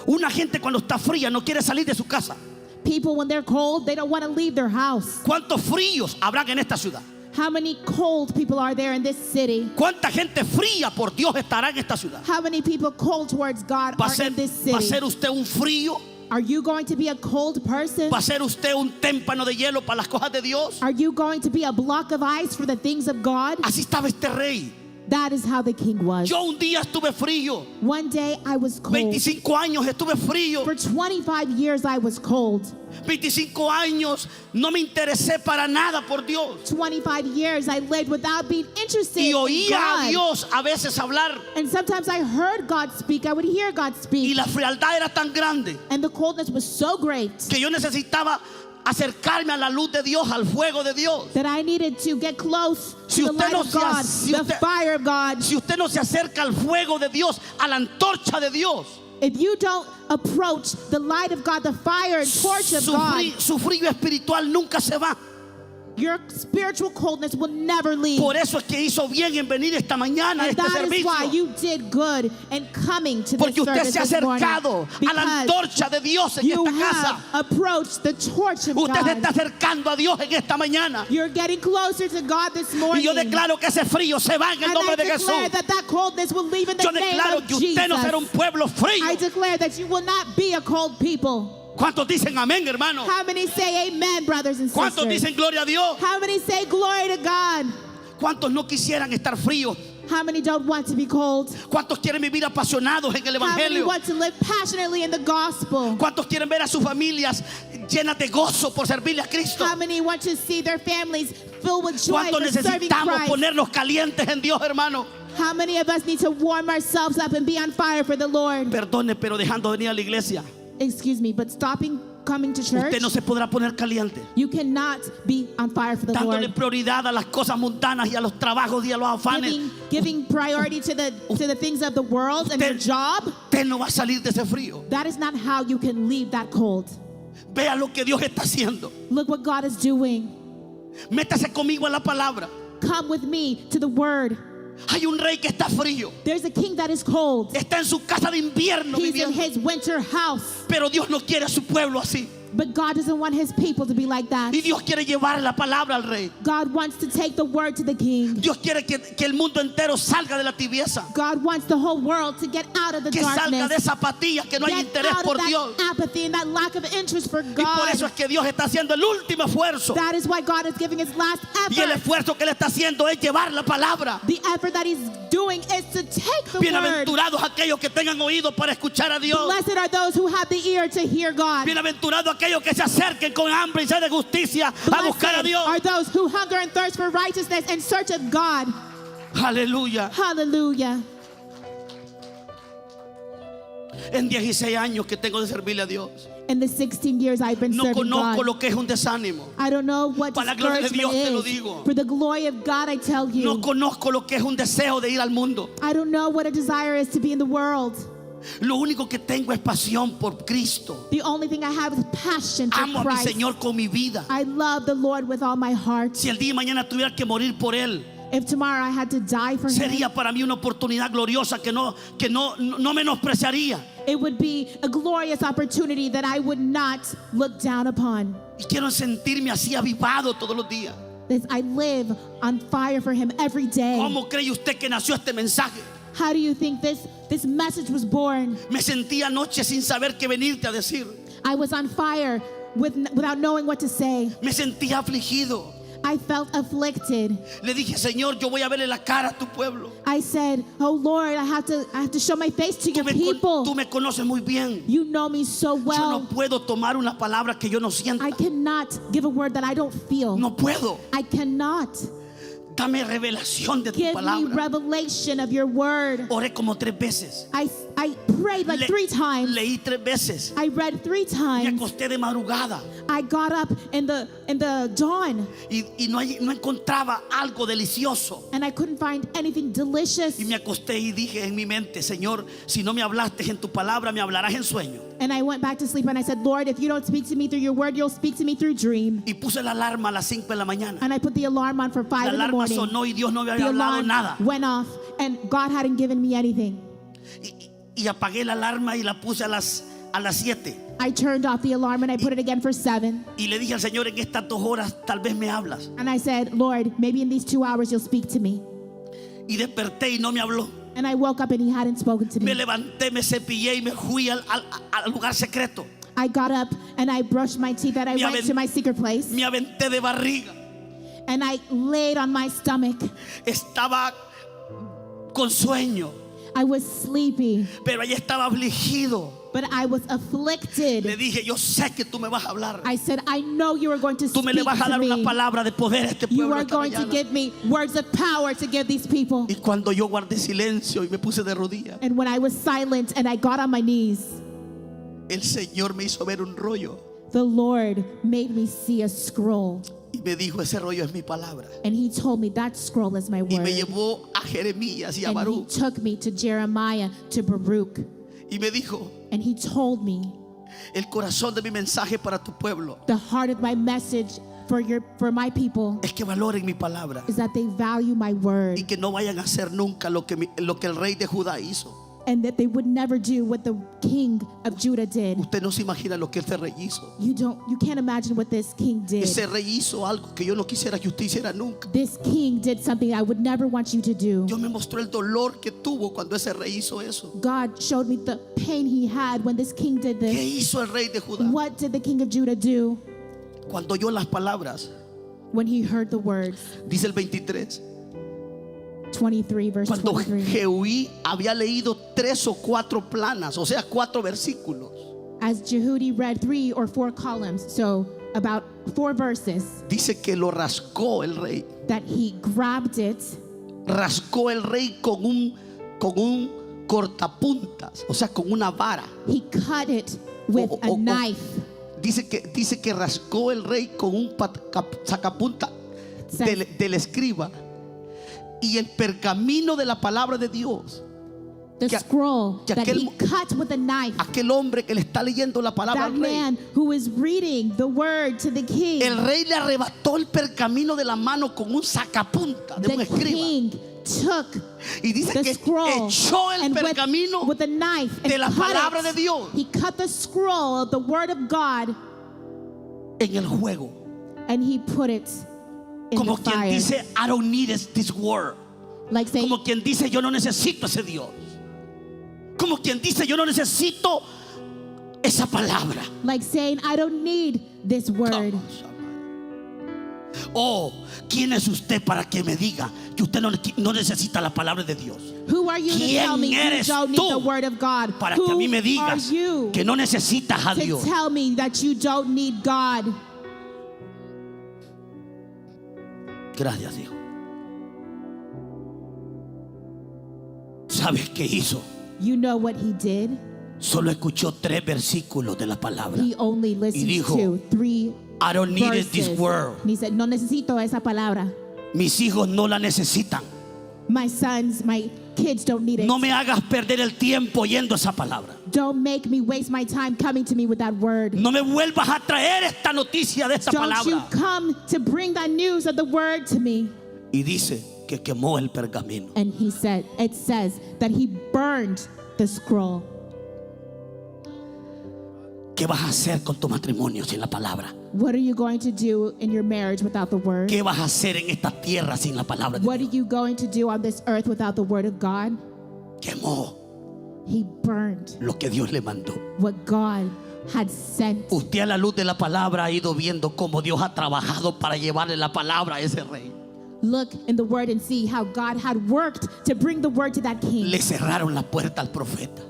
Una gente cuando está fría no quiere salir de su casa. People, when they're cold, they don't want to leave their house. ¿Cuántos fríos habrán en esta ciudad? How many cold people are there in this city? ¿Cuánta gente fría por Dios estará en esta ciudad? How many people cold towards God ¿Va a are ser, in this va a city? ser usted un frío? Are you going to be a cold person? ¿Va a ser usted un témpano de hielo para las cosas de Dios? Are you going to be a block of ice for the things of God? Así estaba este rey. That is how the king was. Yo un día estuve frío. One day I was cold. 25 años estuve frío. For 25 years I was cold. 25 años no me interesé para nada por Dios. 25 years I lived without being interested Y in oía a God. Dios a veces hablar. And sometimes I heard God speak. I would hear God Y speak. la frialdad era tan grande And the coldness was so great que yo necesitaba acercarme a la luz de Dios, al fuego de Dios. that I needed to get close Si to the usted light no of se God, si the usted- fire of God. Si usted no se acerca al fuego de Dios, a la antorcha de Dios, If you don't approach the light of God, the fire and torch of God, su frío espiritual nunca se va. your spiritual coldness will never leave. Por eso es que hizo bien en venir esta mañana a And este that is why servicio. you did good in coming to this Porque usted service se ha this morning. acercado a la Because antorcha de Dios en you esta casa. have approached the torch of Usted se está God. acercando a Dios en esta mañana. You're getting closer to God this Y morning. yo declaro que ese frío se va en el And nombre I de declare Jesús. that coldness will leave in the Yo name declaro of que usted no será un Jesus. pueblo frío. I declare that you will not be a cold people. ¿Cuántos dicen amén, hermano? How many say amen, brothers and ¿Cuántos sisters? dicen gloria a Dios? How many say glory to God? ¿Cuántos no quisieran estar fríos? How many don't want to be cold? ¿Cuántos quieren vivir apasionados en el How many evangelio? want to live passionately in the gospel? ¿Cuántos quieren ver a sus familias llenas de gozo por servirle a Cristo? How many want to see their families filled with joy ¿Cuántos for serving necesitamos Christ? ponernos calientes en Dios, hermano? How many of us need to warm ourselves up and be on fire for the Lord? Perdone, pero dejando de venir a la iglesia, Excuse me, but stopping coming to church, usted no se podrá poner caliente. you cannot be on fire for the Dándole Lord. prioridad a las cosas mundanas y a los trabajos y a los afanes. Giving priority to the things of the world and your Usted- job. Usted no va a salir de ese frío. That is not how you can leave that cold. Vea lo que Dios está haciendo. Look what God is doing. Métase conmigo a la palabra. Come with me to the word. Hay un rey que está frío. There's a king that is cold. Está en su casa de invierno He's in viviendo. his winter house. Pero Dios no quiere a su pueblo así. But God doesn't want his people to be like that. Y Dios quiere llevar la palabra al rey. God wants to take the word to the king. Dios quiere que el mundo entero salga de la tibieza. God wants the whole world to get out of the Que salga de darkness. esa apatía, que no hay Get interés out por of that Dios. apathy and that lack of interest for Y por eso God. es que Dios está haciendo el último esfuerzo. That is why God is giving his last Y el effort. esfuerzo que Él está haciendo es llevar la palabra. The effort that he's doing is to take the word. Bienaventurados aquellos que tengan oído para escuchar a Dios. Blessed are those who have the ear to hear God. Bienaventurados aquellos que se acerquen con hambre y sed de justicia a buscar a Blessed Dios. are those who hunger and thirst for righteousness in search of God. Aleluya. Hallelujah. En 16 años que tengo de servirle a Dios, In the 16 years I've been no serving conozco God, lo que es un desánimo. I don't know what Para la gloria de discouragement Dios te lo is. digo. For the glory of God, I tell you. No conozco lo que es un deseo de ir al mundo. I don't know what a desire is to be in the world. Lo único que tengo es pasión por Cristo. The only thing I have is passion for Amo a mi Christ. Señor con mi vida. I love the Lord with all my heart. Si el día de mañana tuviera que morir por Él, If tomorrow I had to die for Him, sería para mí una oportunidad gloriosa que no menospreciaría. it would be a glorious opportunity that I would not look down upon. Y quiero sentirme así avivado todos los días. This, I live on fire for Him every day. ¿Cómo cree usted que nació este mensaje? How do you think this message was born? Me sentí anoche sin saber qué venirte a decir. I was on fire without knowing what to say. Me sentí afligido. I felt afflicted. Le dije, Señor, yo voy a verle la cara a tu pueblo. I said, "Oh Lord, I have to show my face to your people. Tú me conoces muy bien. You know me so Yo no well. puedo tomar una palabra que yo no sienta. I cannot give a word that I don't feel. No puedo. I cannot. Dame revelación de tu Give me palabra. revelation of your word." Oré como 3 veces. I prayed like 3 times. Leí 3 veces. I read 3 Me times. acosté de madrugada I got up in the dawn y no encontraba algo delicioso. and I couldn't find anything delicious. Y me acosté y dije en mi mente, Señor, si no me hablaste en tu palabra, me hablarás en sueño. And I went back to sleep and I said, "Lord, if you don't speak to me through your word, you'll speak to me through dream." Y puse la alarma a las 5 de la mañana. And I put the alarm on for La 5 in the alarma morning. sonó y Dios no me The había hablado alarm nada. went off and God hadn't given me anything. Y apagué la alarma y la puse a las 7. I turned off the alarm and I put it again for 7. Y le dije al Señor, en estas 2 horas tal vez me hablas. And I said, "Lord, maybe in these 2 hours you'll speak to me." Y desperté y no me habló. And I woke up and he hadn't spoken to Me me. levanté, me cepillé y me fui al lugar secreto. I got up and I brushed my teeth and I Me went aven- to my secret place Me aventé de barriga. and I laid on my stomach. Estaba con sueño, I was sleepy, pero ahí estaba afligido. but I was Le afflicted. dije, yo sé que tú me vas a hablar. I said, I know you are going to Tú me speak le vas a to dar una me. palabra de poder a este You pueblo are esta going to mañana. give me words of power to give these people. Y cuando yo guardé silencio y me puse de rodillas, And when I was silent and I got on my knees, el Señor me hizo ver un rollo the Lord made me see a scroll. y me dijo, ese rollo es mi palabra. And he told me that scroll is my Y me word. llevó a Jeremías y a And he Baruch took me to Jeremiah, to Baruch. y me dijo, And he told me el corazón de mi mensaje para tu pueblo the heart of my message for my people es que valoren mi palabra is that they value my word y que no vayan a hacer nunca lo que el rey de Judá hizo. and that they would never do what the king of Judah did. Usted no se imagina lo que este rey hizo. You can't imagine what this king did. Ese rey hizo algo que yo no quisiera que usted hiciera nunca. This king did something I would never want you to do. Dios me mostró el dolor que tuvo cuando ese rey hizo eso. God showed me the pain he had when this king did ¿Qué this. hizo el rey de Judá? What did the king of Judah do Cuando oyó las palabras, when he heard the words? dice el 23. 23, verse Cuando 23. Jehuí había leído 3 o 4 planas, o sea, 4 versículos, As Jehudi read 3 or 4 columns, so about 4 verses, dice que lo rascó el rey. that he grabbed it, Rascó el rey con un cortapuntas, o sea, con una vara. he cut it with O- a o- o- knife. Dice que rascó el rey con un sacapunta Says- del escriba y el pergamino de la palabra de Dios. The que- scroll que that aquel- he cut with a knife. Aquel hombre que le está leyendo la palabra That al rey. man who is reading the word to the king. El rey le arrebató el pergamino de la mano con un sacapunta de un The escriba. king took Y dice the que scroll echó el and pergamino with a knife and de la cut palabra it. de Dios He cut the scroll of the word of God en el juego. and he put it in Como the quien fire. dice, I don't need this word. Like saying, Como quien dice, yo no necesito ese Dios. Como quien dice, yo no necesito esa palabra. I don't need this word. Oh, ¿quién es usted para que me diga que usted no necesita la palabra de Dios? Who are you to ¿Quién tell me you eres don't need tú the word of God? Para Who que a mí me are digas you que no necesitas a to Dios. tell me that you don't need God? Gracias, hijo. ¿Sabes qué hizo? You know what he did? Solo escuchó 3 versículos de la palabra. He only listened dijo, to 3 I don't need verses. this word. And he said, no necesito esa palabra. Mis hijos no la necesitan. My sons, my kids don't need it. No me hagas perder el tiempo oyendo esa palabra. Don't make me waste my time coming to me with that word. No me vuelvas a traer esta noticia de esta Don't you palabra. come to bring that news of the word to me. Y dice que quemó el pergamino. And he said, it says that he burned the scroll. ¿Qué vas a hacer con tu matrimonio sin la palabra? What are you going to do in your marriage without the word? ¿Qué vas a hacer en esta tierra sin la palabra de What are Dios? you going to do on this earth without the word of God? Quemó He burned lo que Dios le mandó. what God had sent. Usted a la luz de la palabra ha ido viendo cómo Dios ha trabajado para llevarle la palabra a ese rey. Look in the word and see how God had worked to bring the word to that king. Le cerraron la puerta al profeta.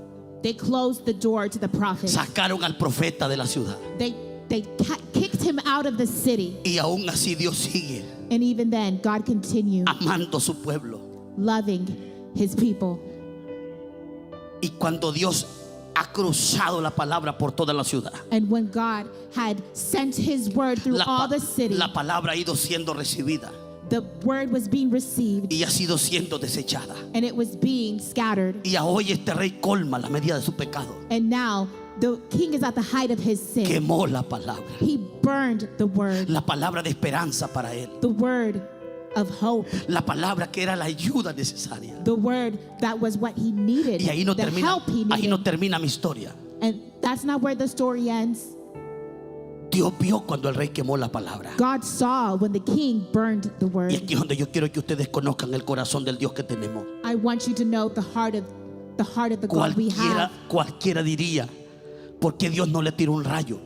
They closed the door to the prophet. Sacaron al profeta de la ciudad. They kicked him out of the city. Y aún así Dios sigue And even then, God continued amando a su pueblo. loving his people. Y cuando Dios ha cruzado la palabra por toda la ciudad, And when God had sent his word through all the city, la palabra ha ido siendo recibida the word was being received y ha sido siendo desechada. and it was being scattered. Y hoy este rey colma la medida de su pecado. And now the king is at the height of his sin. Quemó la palabra, He burned the word, la palabra de esperanza para él, the word of hope, la palabra que era la ayuda necesaria. the word that was what he needed, Y ahí no the termina, help he ahí needed. no termina mi historia. And that's not where the story ends. Dios vio cuando el rey quemó la palabra. God saw when the king burned the Y word. aquí es donde yo quiero que ustedes conozcan el corazón del Dios que tenemos. I want you to know the heart of the God we have. Cualquiera diría, ¿Por qué Dios no le tiró un rayo?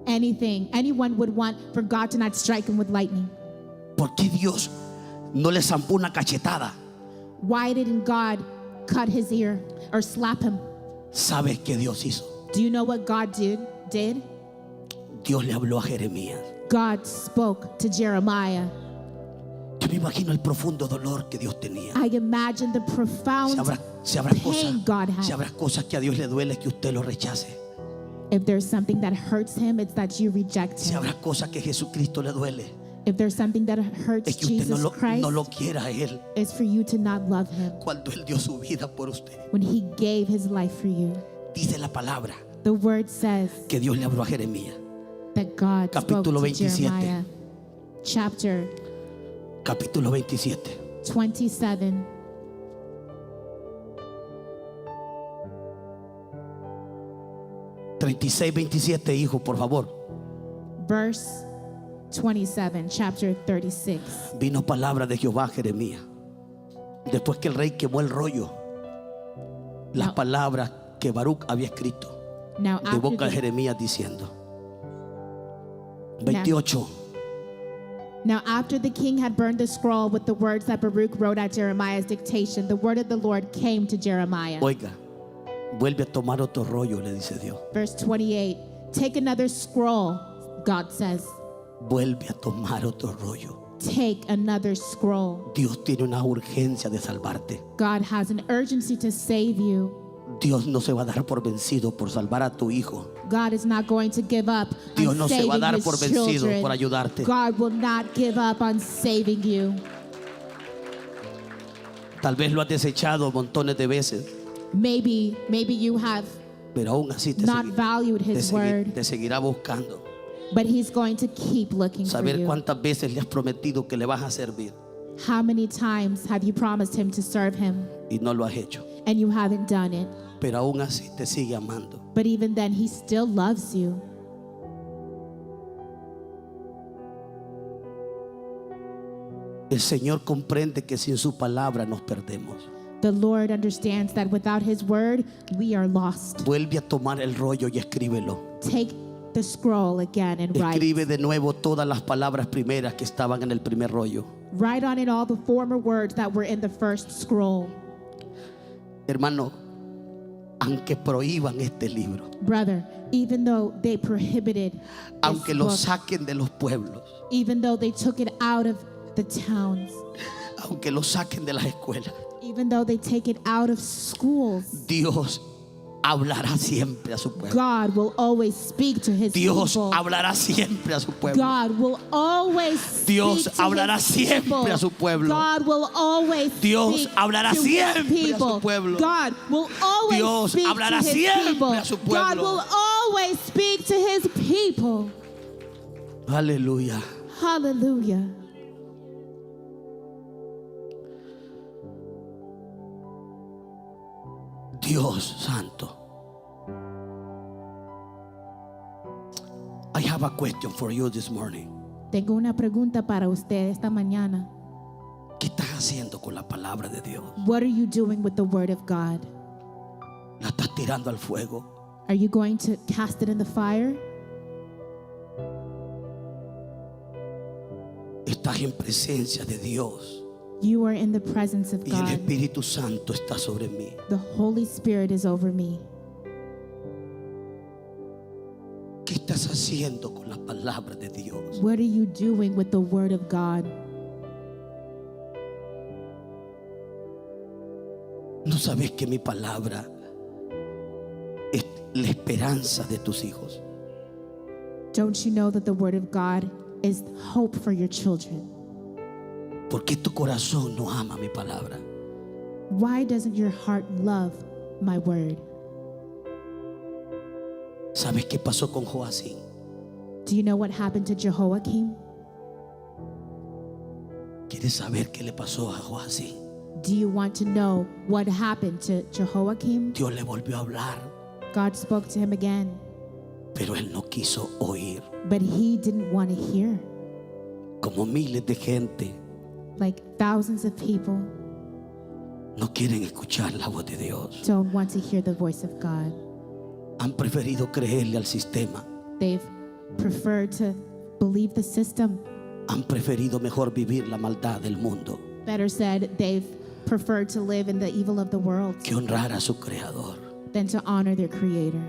Anyone would want for God to not strike him with lightning. ¿Por qué Dios no le zampó una cachetada? Why didn't God cut his ear or slap him? ¿Sabes qué Dios hizo? Do you know what God did? Dios le habló a Jeremías. God spoke to Jeremiah. Yo me imagino el profundo dolor que Dios tenía. I imagine the profound Si habrá God had. cosas que a Dios le duele que usted lo rechace. If there's something that hurts him, it's that you reject Si him. habrá cosas que a Jesucristo le duele, If there's something that hurts es que usted Jesus Christ, no lo quiera a Él. it's for you to not love him Cuando Él dio su vida por usted. when he gave his life for you. Dice la palabra The word says que Dios le habló a Jeremías. that God Capítulo spoke to 27. Jeremiah. Chapter Capítulo 27. 27. (36-27), hijo, por favor. Verse 27, chapter 36. Vino palabra de Jehová a Jeremías. Después que el rey quemó el rollo, las No. palabras que Baruch había escrito Now de after, boca de the, Jeremías diciendo. 28. now after the king had burned the scroll with the words that Baruch wrote at Jeremiah's dictation, the word of the Lord came to Jeremiah. Oiga, vuelve a tomar otro rollo, le dice Dios. Verse 28. Take another scroll, God says. Vuelve a tomar otro rollo. Take another scroll. Dios tiene una urgencia de salvarte. God has an urgency to save you. Dios no se va a dar por vencido por salvar a tu hijo. God is not going to give up Dios on no se va a saving dar his por vencido children. por ayudarte. God will not give up on saving you. Tal vez lo has desechado montones de veces, Maybe you have pero aún así not valued his word, te seguirá buscando. but he's going to keep looking for Saber you. cuántas veces le has prometido que le vas a servir How many times have you promised him to serve him y no lo has hecho. and you haven't done it? Pero aún así te sigue amando. But even then, he still loves you. El Señor comprende que sin su palabra nos perdemos. The Lord understands that without his word, we are lost. Vuelve a tomar el rollo y escríbelo. Take the scroll again and write. Escribe de nuevo todas las palabras primeras que estaban en el primer rollo. Write on it all the former words that were in the first scroll. Hermano, aunque prohíban este libro, Brother, even though they prohibited aunque this lo book, saquen de los pueblos, even though they took it out of the towns, aunque lo saquen de las escuelas, even though they take it out of schools, Dios hablará siempre a su pueblo. God will always speak to his Dios people. hablará siempre a su pueblo. God will always speak Dios to hablará his siempre people. a su pueblo. God will always Dios speak hablará to his siempre a su people. pueblo. God will always Dios speak hablará to his siempre people. a su God pueblo. will always speak to his people. Aleluya. Hallelujah. Dios santo. I have a question for you this morning. Tengo una pregunta para usted esta mañana. ¿Qué estás haciendo con la palabra de Dios? What are you doing with the word of God? ¿La estás tirando al fuego? Are you going to cast it in the fire? Estás en presencia de Dios You are in the presence of y el God. Espíritu Santo está sobre mí. The Holy Spirit is over me. ¿Qué estás haciendo con la palabra de Dios? What are you doing with the word of God? ¿No sabes que mi palabra es la esperanza de tus hijos? Don't you know that the word of God is hope for your children? ¿Por qué tu corazón no ama mi palabra? Why doesn't your heart love my word? ¿Sabes qué pasó con Joacín? Do you know what happened to Jehoiakim? ¿Quieres saber qué le pasó a Joacín? Do you want to know what happened to Jehoiakim? Dios le volvió a hablar, God spoke to him again, pero él no quiso oír. but he didn't want to hear. Como miles de gente Like thousands of people no quieren escuchar la voz de Dios. don't want to hear the voice of God. Han preferido creerle al sistema. They've preferred to believe the system. Han preferido mejor vivir la maldad del mundo Better said, they've preferred to live in the evil of the world que honrar a su creador. than to honor their creator.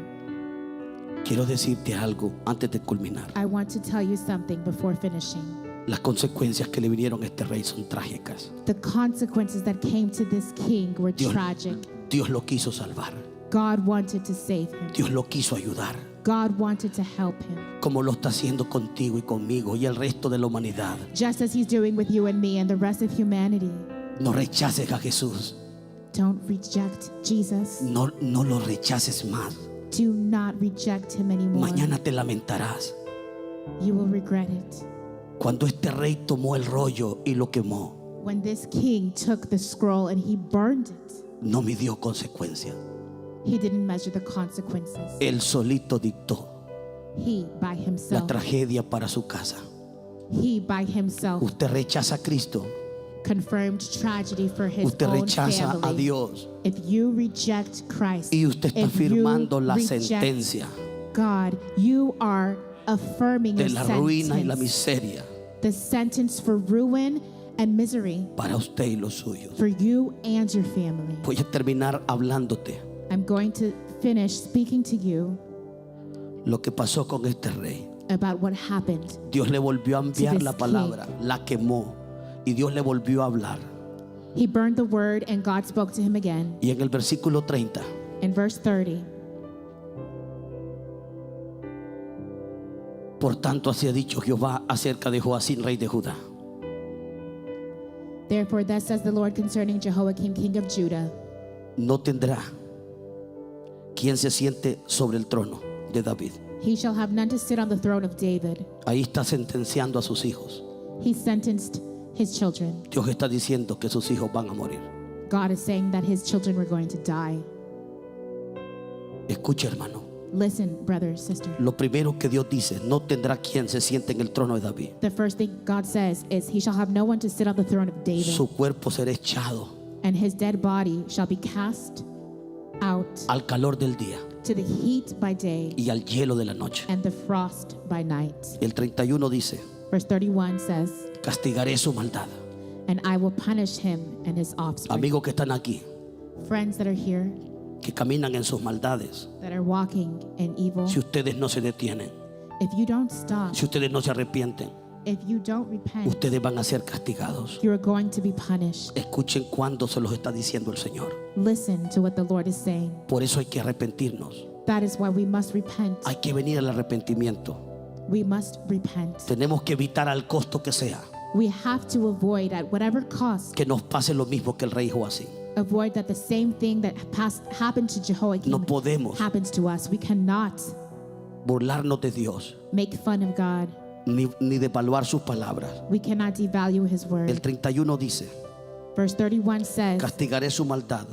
Quiero decirte algo antes de culminar. I want to tell you something before finishing. Las consecuencias que le vinieron a este rey son trágicas. The consequences that came to this king were tragic. Dios lo quiso salvar. God wanted to save him. Dios lo quiso ayudar. God wanted to help him. Como lo está haciendo contigo y conmigo y el resto de la humanidad. Just as he's doing with you and me and the rest of humanity. No rechaces a Jesús. Don't reject Jesus. No lo rechaces más. Do not reject him anymore. Mañana te lamentarás. You will regret it. Cuando este rey tomó el rollo y lo quemó, When this king took the scroll and he burned it, no midió consecuencias. he didn't measure the consequences. Él solito dictó He by la himself. tragedia para su casa. He by himself Usted rechaza a Cristo. confirmed tragedy for his Usted own rechaza a family. Dios. If you reject Christ, Y usted está if you firmando la reject sentencia God, you are affirming de a la ruina y la sentence, miseria the sentence for ruin and misery para usted y los suyos. for you and your family. Voy a terminar hablándote I'm going to finish speaking to you lo que pasó con este rey. about what happened. Dios le volvió a enviar this la palabra, la quemó y Dios le volvió a hablar. He burned the word and God spoke to him again. Y en el versículo 30, In verse 30, por tanto así ha dicho Jehová acerca de Joacín, rey de Judá. therefore thus says the Lord concerning Jehoiakim, king of Judah, No tendrá quien se siente sobre el trono de David. he shall have none to sit on the throne of David. Ahí está sentenciando a sus hijos. He sentenced his children. Dios está diciendo que sus hijos van a morir. God is saying that his children were going to die. Escucha, hermano. Listen, brother, sister. Lo primero que Dios dice, no tendrá quien se siente en el trono de David. The first thing God says is, he shall have no one to sit on the throne of David, Su cuerpo será echado and his dead body shall be cast out al calor del día to the heat by day y al hielo de la noche. and the frost by night. El 31 dice, Verse 31 says, castigaré su maldad. and I will punish him and his offspring. Amigos que están aquí, Friends that are here, que caminan en sus maldades, that are walking in evil, si ustedes no se detienen, if you don't stop, si ustedes no se arrepienten, if you don't repent, ustedes van a ser castigados. you are going to be punished. Escuchen cuando se los está diciendo el Señor. Listen to what the Lord is saying. Por eso hay que arrepentirnos. That is why we must repent. Hay que venir al arrepentimiento. We must repent. Tenemos que evitar al costo que sea We have to avoid at whatever cost, que nos pase lo mismo que el rey Joacín. avoid that the same thing that happened to Jehoiakim No podemos happens to us. We cannot burlarnos de Dios make fun of God. ni devaluar sus palabras. We cannot devalue his El word. 31 dice, Verse 31 says, castigaré su maldad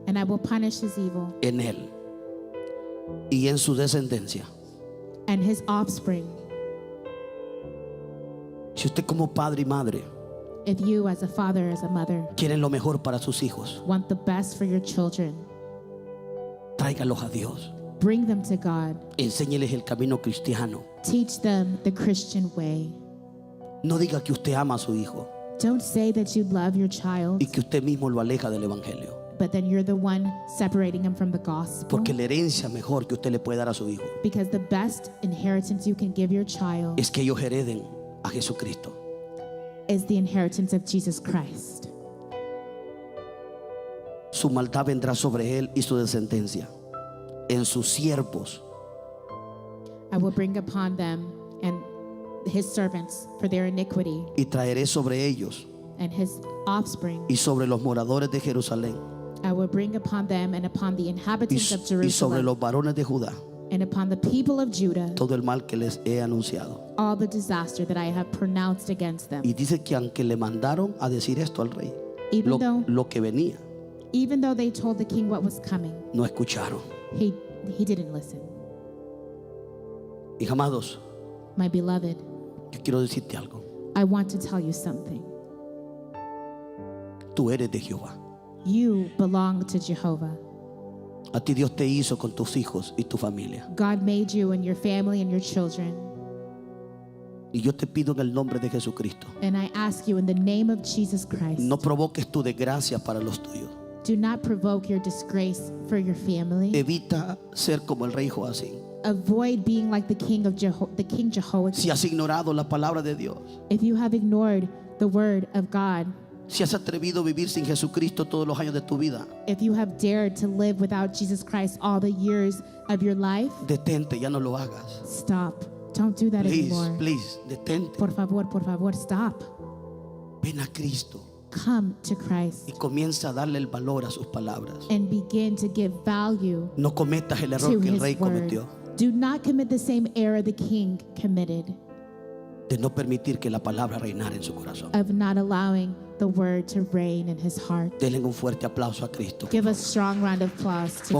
and I will punish his evil en él y en su descendencia. and his offspring. Si usted como padre y madre If you as a father, as a mother, quieren lo mejor para sus hijos, want the best for your children, tráigalos a Dios. bring them to God. Enséñeles el camino cristiano. Teach them the Christian way. No diga que usted ama a su hijo Don't say that you love your child, y que usted mismo lo aleja del evangelio. but then you're the one separating him from the gospel. Porque la herencia mejor que usted le puede dar a su hijo Because the best inheritance you can give your child es que ellos hereden a Jesucristo. is the inheritance of Jesus Christ. Su maldad vendrá sobre él y su descendencia, en sus siervos I will bring upon them and his servants for their iniquity, y traeré sobre ellos and his offspring y sobre los moradores de Jerusalén I will bring upon them and upon the y, inhabitants of y sobre Jerusalem los varones de Judá and upon the people of Judah todo el mal que les he anunciado. all the disaster that I have pronounced against them. Y dice que aunque le mandaron a decir esto al rey, Even lo que venía, though they told the king what was coming, no escucharon. he didn't listen. Y amados, My beloved, yo quiero decirte algo. I want to tell you something. Tú eres de Jehová. You belong to Jehovah. A ti Dios te hizo con tus hijos y tu familia. God made you and your family and your children. Y yo te pido en el nombre de Jesucristo, And I ask you in the name of Jesus Christ, no provoques tu desgracia para los tuyos. do not provoke your disgrace for your family. Evita ser como el rey Joacín. Avoid being like the King Jehoiakim. Si has ignorado la palabra de Dios, If you have ignored the word of God, si has atrevido a vivir sin Jesucristo todos los años de tu vida, if you have dared to live without Jesus Christ all the years of your life, detente, ya no lo hagas. stop. Don't do that Please, anymore. please, detente. Por favor, stop. Ven a Cristo Come to Christ y comienza a darle el valor a sus palabras. and begin to give value No cometas el error to que el his rey word. cometió, Do not commit the same error the king committed de no permitir que la palabra reinara en su corazón. of not allowing the word to reign in his heart. Denle un fuerte aplauso a Cristo. Give a strong round of applause to